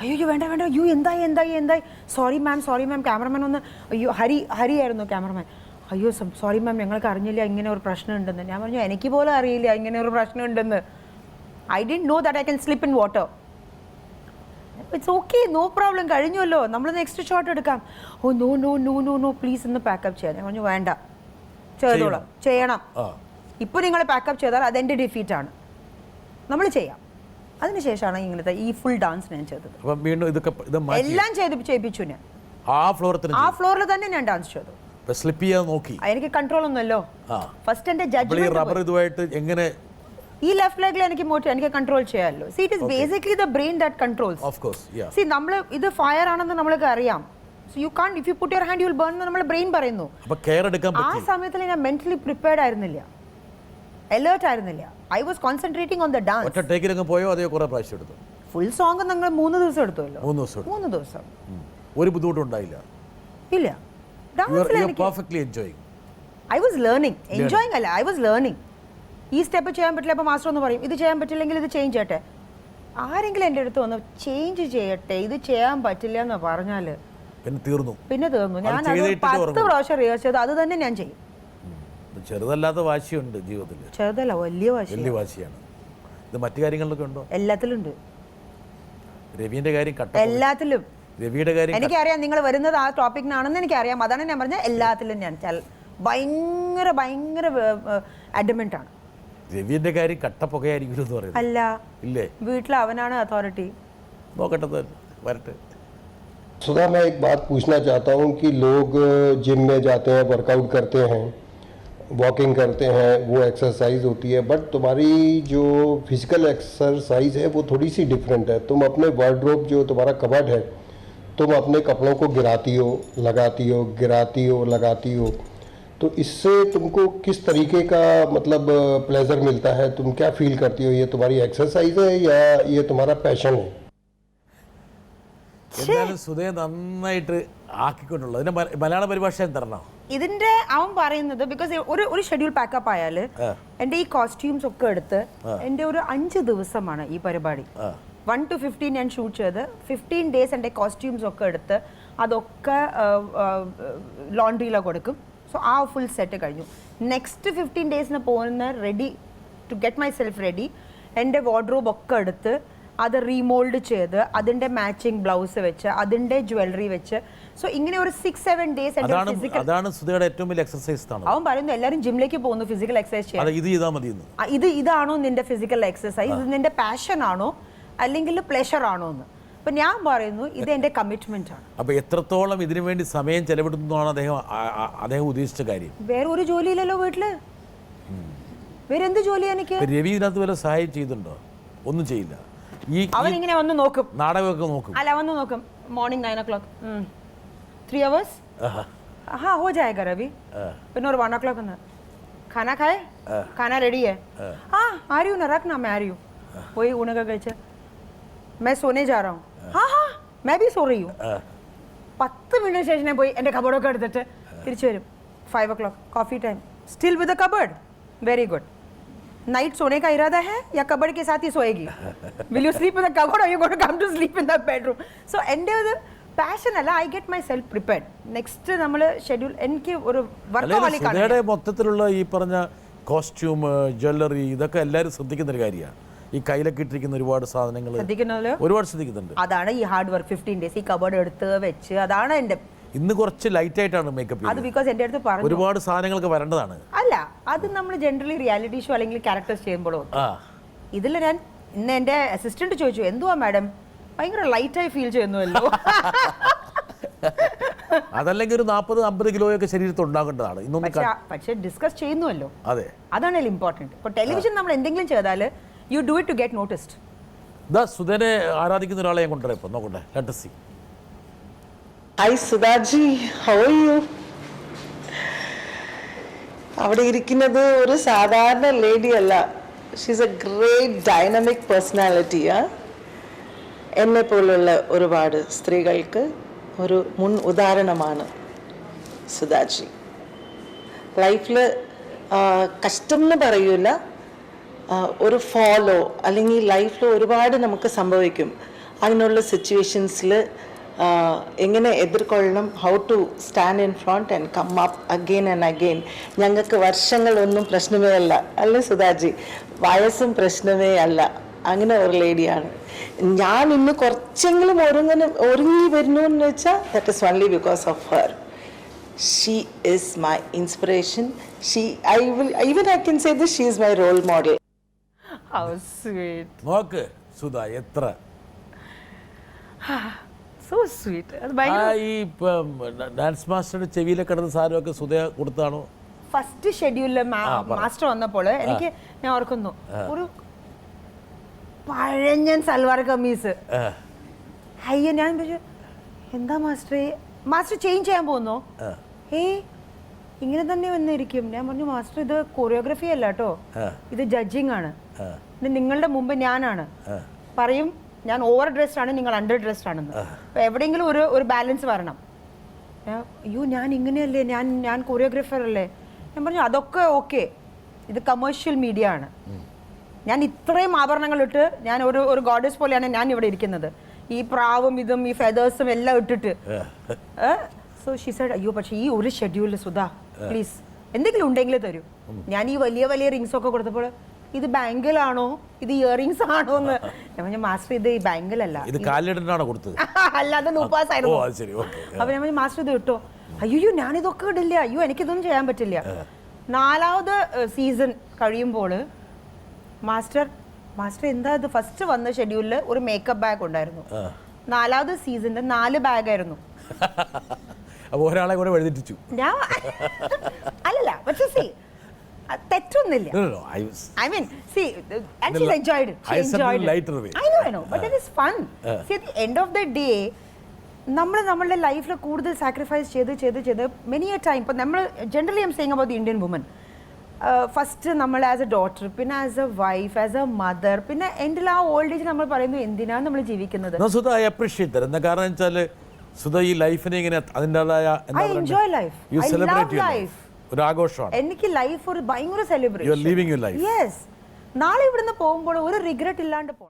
അയ്യോ വേണ്ട, അയ്യോ എന്തായി, സോറി മാം, ക്യാമറമാൻ ഒന്ന്, അയ്യോ ഹരി ആയിരുന്നു ക്യാമറമാൻ. അയ്യോ സോറി മാം, ഞങ്ങൾക്ക് അറിഞ്ഞില്ല ഇങ്ങനെ ഒരു പ്രശ്നം ഉണ്ടെന്ന്. ഞാൻ പറഞ്ഞു എനിക്ക് പോലും അറിയില്ല ഇങ്ങനെ ഒരു പ്രശ്നം ഉണ്ടെന്ന്. I didn't know that I can slip in water. It's okay, no problem, കഴിഞ്ഞല്ലോ, നമ്മൾ നെക്സ്റ്റ് ഷോട്ട് എടുക്കാം. ഓ നോ പ്ലീസ് ഒന്ന് പാക്കപ്പ് ചെയ്യാൻ. ഞാൻ പറഞ്ഞു വേണ്ട, ചെയ്തോളാം, ചെയ്യണം. ഇപ്പോൾ നിങ്ങൾ പാക്കപ്പ് ചെയ്താൽ അതെൻ്റെ ഡിഫീറ്റാണ്, നമ്മൾ ചെയ്യാം. അതിനുശേഷമാണ് ഇങ്ങനത്തെ ഈ ഫുൾ ഡാൻസ് ഞാൻ ചെയ്തത്. എല്ലാം ചെയ്യിപ്പിച്ചു ഞാൻ. ആ ഫ്ലോറിൽ തന്നെ ഞാൻ ഡാൻസ് ചെയ്തു. സ്ലിപ്പ് ചെയ്യാൻ നോക്കി, എനിക്ക് കൺട്രോൾ ഒന്നുമല്ലോ. ഫസ്റ്റ് എൻ്റെ ജഡ്ജ്മെന്റ് ഈ ലെഫ്റ്റ് ലെഗിൽ എനിക്ക് കൺട്രോൾ ചെയ്യാമല്ലോ. See it is basically the brain that controls. See നമ്മൾ ഇത് ഫയർ ആണെന്ന് നമ്മൾക്ക് അറിയാം. So you can't, if you put your hand you will burn എന്ന് നമ്മുടെ ബ്രെയിൻ പറയുന്നു. ആ സമയത്തിൽ ഞാൻ മെന്റലി പ്രിപ്പയർഡ് ആയിരുന്നില്ല, അലേർട്ട് ആയിരുന്നില്ല. I was concentrating on the dance. ഒറ്റ ടേക്കിലങ്ങ് പോയോ അതോ കുറേ പ്രാവശ്യം എടുത്തു? ഫുൾ സോങ് ഞങ്ങൾ 3 ദിവസം എടുത്തുല്ലോ. 3 ദിവസം ഒരു ബുദ്ധിമുട്ടുണ്ടായില്ല? ഇല്ല. ഐ വാസ് ലേണിംഗ്, എൻജോയിങ് അല്ല, ഐ വാസ് ലേണിംഗ്. ഈ സ്റ്റെപ്പ് ചെയ്യാൻ പറ്റില്ല, അപ്പോൾ മാസ്റ്റർ ഒന്ന് പറയും ഇത് ചെയ്യാൻ പറ്റില്ലെങ്കിൽ ഇത് ചേഞ്ച് ചെയ്യട്ടെ. ആരെങ്കിലും എൻ്റെ അടുത്ത് വന്ന് ചേഞ്ച് ചെയ്യട്ടെ, ഇത് ചെയ്യാൻ പറ്റില്ല എന്ന് പറഞ്ഞാൽ പിന്നെ തീർന്നു. ഞാൻ അത് 10 പ്രാവശ്യം റിഹേഴ്സ് ചെയ്ത് അത് തന്നെ ഞാൻ ചെയ്യും. ചെറുതല്ലാത്ത വാശിയുണ്ട് ജീവിതത്തിൽ. ചെറുതല്ല, വലിയ വാശിയാണ്. ഇത് മറ്റു കാര്യങ്ങളിലൊക്കെ ഉണ്ടോ? എല്ലാത്തിലും ഉണ്ട്. രവിയുടെ കാര്യം എല്ലാത്തിലും. രവിയുടെ കാര്യം എനിക്കറിയാം, നിങ്ങൾ വരുന്നത് ആ ടോപ്പിക്കിനാണെന്ന് എനിക്കറിയാം. അതാണ് ഞാൻ പറഞ്ഞത്, എല്ലാത്തിലും ഞാൻ ഭയങ്കര അഡ്മെന്റ് ആണ്. രവിയുടെ കാര്യം കട്ടപ്പൊക്കെയായിരിക്കും എന്ന് പറയുന്നത് അല്ല, ഇല്ലേ? വീട്ടിൽ അവനാണ് അതോറിറ്റി. നോക്കട്ടെ, വരട്ടെ. सुधा, मैं एक बात पूछना चाहता हूँ कि लोग जिम में जाते हैं, वर्कआउट करते हैं, वॉकिंग करते हैं, वो एक्सरसाइज होती है, बट तुम्हारी जो फिजिकल एक्सरसाइज है वो थोड़ी सी डिफरेंट है. तुम अपने वार्डरोब जो तुम्हारा कबर्ड है, तुम अपने कपड़ों को गिराती हो, लगाती हो. तो इससे तुमको किस तरीके का मतलब प्लेजर मिलता है? तुम क्या फील करती हो? ये तुम्हारी एक्सरसाइज है या ये तुम्हारा पैशन है? എന്തായാലും സുധയെ നന്നായിട്ട് ആക്കിക്കൊണ്ടുള്ളത്. ഇതിന്റെ മലയാള പരിഭാഷ എന്തരണോ? ഇതിന്റെ അവൻ പറയുന്നത്, ബിക്കോസ് ഒരു ഷെഡ്യൂൾ പാക്കപ്പ് ആയാൽ എൻ്റെ ഈ കോസ്റ്റ്യൂംസ് ഒക്കെ എടുത്ത് എൻ്റെ ഒരു 5 ദിവസമാണ് ഈ പരിപാടി. 1 to 15 ഞാൻ ഷൂട്ട് ചെയ്ത് 15 ഡേയ്സ് എൻ്റെ കോസ്റ്റ്യൂംസ് ഒക്കെ എടുത്ത് അതൊക്കെ ലോണ്ട്രിയിലാണ് കൊടുക്കും. സോ ആ ഫുൾ സെറ്റ് കഴിഞ്ഞു. നെക്സ്റ്റ് 15 ഡേയ്സിന് പോകുന്ന ready to get myself ready. എൻ്റെ വാർഡ്രോബ് ഒക്കെ എടുത്ത് അത് റീമോൾഡ് ചെയ്ത് അതിൻ്റെ മാച്ചിങ് ബ്ലൗസ് വെച്ച് അതിൻ്റെ ജ്വല്ലറി വെച്ച്, സോ ഇങ്ങനെ ഒരു 6-7 ഡേയ്സ്. അതാണ് സുധയുടെ ഏറ്റവും വലിയ എക്സർസൈസ്. അവൻ പറയുന്നു എല്ലാവരും ജിമ്മിലേക്ക് പോകുന്നു ഫിസിക്കൽ എക്സസൈസ് ചെയ്യാൻ. ഇതാണോ നിന്റെ ഫിസിക്കൽ എക്സസൈസ്? ഇത് നിന്റെ പാഷൻ ആണോ അല്ലെങ്കിൽ പ്ലഷർ ആണോ എന്ന്. അപ്പൊ ഞാൻ പറയുന്നു ഇത് എന്റെ കമ്മിറ്റ്മെന്റ് ആണ്. അപ്പൊ എത്രത്തോളം ഇതിനു വേണ്ടി സമയം ചെലവിടുന്നതാണ് അദ്ദേഹം ഉദ്ദേശിച്ച കാര്യം? വേറെ ഒരു ജോലിയില്ലല്ലോ വീട്ടില്, വേറെ എന്ത് ജോലി എനിക്ക്? രവി ഇതിനകത്ത് വല്ല സഹായം ചെയ്തിട്ടുണ്ടോ? ഒന്നും ചെയ്യില്ല. അവൻ ഇങ്ങനെ വന്ന് നോക്കും, നാടകമൊക്കെ നോക്കും. അല്ല വന്ന് നോക്കും. മോർണിംഗ് 9 o'clock 3 hours हाँ हो जाएगा रवि फिर और 1 o'clock खाना खाए खाना रेडी है हाँ आ रही हूँ ना रख ना मैं आ रही हूँ वही उन्हें കഴിച്ച് मैं सोने जा रहा हूँ हाँ हाँ मैं भी सो रही हूँ 10 മിനിറ്റ് ശേഷം ഞാൻ പോയി എൻ്റെ കബോർഡൊക്കെ എടുത്തിട്ട് തിരിച്ചു വരും 5 o'clock coffee time still with the cupboard very good night सोने का इरादा है या कबर्ड के साथ ही सोएगी will you sleep in the cupboard और you going to come to sleep in the bedroom so എൻ്റെ ഒരു പാഷൻ അല്ല I get myself prepared next നമ്മൾ ഷെഡ്യൂൾ എനിക്ക് ഒരു വർക്കഹോളിക് ആണ് സുധയുടെ മൊത്തത്തിലുള്ള ഈ പറഞ്ഞ കോസ്റ്റ്യൂം ജ്വല്ലറി ഇതൊക്കെ എല്ലാവരും ശ്രദ്ധിക്കുന്ന ഒരു കാര്യമാണ് ഈ കയ്യിലൊക്കെ ഇട്ടിരിക്കുന്ന ഒരുപാട് സാധനങ്ങൾ ശ്രദ്ധിക്കുന്നല്ലോ ഒരുപാട് ശ്രദ്ധിക്കുന്നുണ്ട് അതാണ് ഈ ഹാർഡ് വർക്ക് 15 ഡേയ്സ് ഈ കബോർഡ് എടുത്ത് വെച്ച് അതാണ് എൻ്റെ ഇന്ന് കുറച്ച് ലൈറ്റ് ആയിട്ടാണ് മേക്കപ്പ് അത് ബിക്കോസ് എൻ്റെ അടുത്ത് പറഞ്ഞു ഒരുപാട് സാധനങ്ങളൊക്കെ വരേണ്ടതാണ് അല്ല അത് നമ്മൾ ജനറലി റിയാലിറ്റി ഷോ അല്ലെങ്കിൽ ക്യാരക്ടേഴ്സ് ചെയ്യുമ്പോഴോ ആ ഇതിൽ ഞാൻ ഇന്ന് എൻ്റെ അസിസ്റ്റന്റ് ചോദിച്ചു എന്തുവാ മാഡം ഭയങ്കര ലൈറ്റായി ഫീൽ ചെയ്യുന്നുവല്ലോ അതല്ലെങ്കിൽ ഒരു 40-50 കിലോയൊക്കെ ശരീരത്തിൽ ഉണ്ടാകേണ്ടതാണ് ഇന്നൊന്നും പക്ഷെ ഡിസ്കസ് ചെയ്യുന്നുവല്ലോ അതെ അതാണ് ഇമ്പോർട്ടൻറ്റ് ഇപ്പോൾ ടെലിവിഷൻ നമ്മൾ എന്തെങ്കിലും ചെയ്താൽ you do it to get noticed ഇതാ സുധനെ ആരാധിക്കുന്ന ഒരാളെ ഞാൻ കൊണ്ടുവരാം ഇപ്പം നോക്കട്ടെ let see Hi Sudhaji, how are you? അവിടെ ഇരിക്കുന്നത് ഒരു സാധാരണ ലേഡി അല്ല she's A great dynamic personality എന്നെ പോലുള്ള ഒരുപാട് സ്ത്രീകൾക്ക് ഒരു മുൻ ഉദാഹരണമാണ് സുധാജി ലൈഫിൽ കഷ്ടം എന്ന് പറയൂല ഒരു ഫോളോ അല്ലെങ്കിൽ ലൈഫിൽ ഒരുപാട് നമുക്ക് സംഭവിക്കും അങ്ങനെയുള്ള സിറ്റുവേഷൻസിൽ എങ്ങനെ എതിർക്കൊള്ളണം how to stand in front and come up again and again ഞങ്ങൾക്ക് വർഷങ്ങളൊന്നും പ്രശ്നമേ അല്ല അല്ലേ സുധാജി വയസ്സും പ്രശ്നമേ അല്ല അങ്ങനെ ഒരു ലേഡിയാണ് ഞാൻ ഇന്ന് കുറച്ചെങ്കിലും ഒരുങ്ങി വരുന്നു എന്ന് വെച്ചാൽ that is only because of her she is my inspiration I can say this, she is my role model. How sweet. നോക്ക് സുധ എത്ര So sweet. ഈ ഡാൻസ് മാസ്റ്ററുടെ ചെവിയിലെ കിടന്ന സാധനമൊക്കെ സുധ കൊടുത്താണോ ഫസ്റ്റ് ഷെഡ്യൂളില് മാസ്റ്റർ വന്നപ്പോൾ എനിക്ക് ഞാൻ ഓർക്കുന്നു ഒരു പഴഞ്ഞൻ സൽവാർ കമ്മീസ് അയ്യോ ഞാൻ എന്താ മാസ്റ്റർ ചേഞ്ച് ചെയ്യാൻ പോകുന്നോ ഇങ്ങനെ തന്നെ വന്നിരിക്കും ഞാൻ പറഞ്ഞു മാസ്റ്റർ ഇത് കൊറിയോഗ്രഫി അല്ല കേട്ടോ ഇത് ജഡ്ജിങ് ആണ് ഇത് നിങ്ങളുടെ മുമ്പ് ഞാനാണ് പറയും ഞാൻ ഓവർ ഡ്രസ്ഡ് ആണ് നിങ്ങൾ അണ്ടർ ഡ്രസ്ഡ് ആണെന്ന് അപ്പൊ എവിടെയെങ്കിലും ഒരു ബാലൻസ് വരണം അയ്യോ ഞാൻ ഇങ്ങനെയല്ലേ ഞാൻ കൊറിയോഗ്രാഫർ അല്ലേ ഞാൻ പറഞ്ഞു അതൊക്കെ ഓക്കെ ഇത് കമേഴ്ഷ്യൽ മീഡിയ ആണ് ഞാൻ ഇത്രയും ആഭരണങ്ങളിട്ട് ഞാൻ ഒരു ഗോഡസ് പോലെയാണ് ഞാൻ ഇവിടെ ഇരിക്കുന്നത് ഈ പ്രാവും ഇതും ഈ ഫെദേഴ്സും എല്ലാം ഇട്ടിട്ട് സോ ഷീ സെഡ് അയ്യോ പക്ഷേ ഈ ഒരു ഷെഡ്യൂളിൽ സുധാ പ്ലീസ് എന്തെങ്കിലും ഉണ്ടെങ്കിൽ തരൂ ഞാൻ ഈ വലിയ വലിയ റിങ്സ് ഒക്കെ കൊടുത്തപ്പോൾ ഇത് ബാങ്കിലാണോ ഇത് ഇയറിങ്സ് ആണോ എന്ന് ഞാൻ പറഞ്ഞു മാസ്റ്റർ ഇത് ഈ ബാങ്കിലല്ല ഇത് കാലിടാണോ കൊടുത്തത് അല്ലാതെ നൂപ്പാസായിരുന്നു അപ്പൊ ഞാൻ പറഞ്ഞു മാസ്റ്റർ ഇത് കിട്ടോ അയ്യോ ഞാനിതൊക്കെ ഇടില്ല അയ്യോ എനിക്കിതൊന്നും ചെയ്യാൻ പറ്റില്ല 4ാമത് സീസൺ കഴിയുമ്പോൾ മാസ്റ്റർ എന്താ ഇത് ഫസ്റ്റ് വന്ന ഷെഡ്യൂളിൽ ഒരു മേക്കപ്പ് ബാഗ് ഉണ്ടായിരുന്നു 4ാമത് സീസണിന്റെ 4 ബാഗായിരുന്നു ഒരാളെ കൂടെ എഴുതിച്ചു ഞാൻ അല്ലല്ല പക്ഷേ സി തെറ്റൊന്നുമില്ല I mean see and she enjoyed it I know but it is fun see at the end of the day നമ്മളുടെ ലൈഫിൽ കൂടുതൽ സാക്രിഫൈസ് ചെയ്ത് മെനി എ ടൈം ഇപ്പം നമ്മൾ generally I am saying about the Indian woman first നമ്മൾ as a daughter പിന്നെ as a wife as a mother പിന്നെ എൻ്റെ ആ ഓൾഡ് ഏജ് നമ്മൾ പറയുന്നു എന്തിനാണ് നമ്മൾ ജീവിക്കുന്നത് സുധ ഐ അപ്രീഷിയേറ്റ് എന്താ കാരണം വെച്ചാൽ സുധ ഈ ലൈഫിനെ ഇങ്ങനെ അതിൻ്റെതായ I enjoy life I love life ഒരു ആഘോഷമാണ് എനിക്ക് ലൈഫ് ഒരു ഭയങ്കര celebration you are living your life yes നാളെ ഇവിടുന്ന് പോകുമ്പോൾ ഒരു റിഗ്രറ്റ് ഇല്ലാണ്ട് പോകണം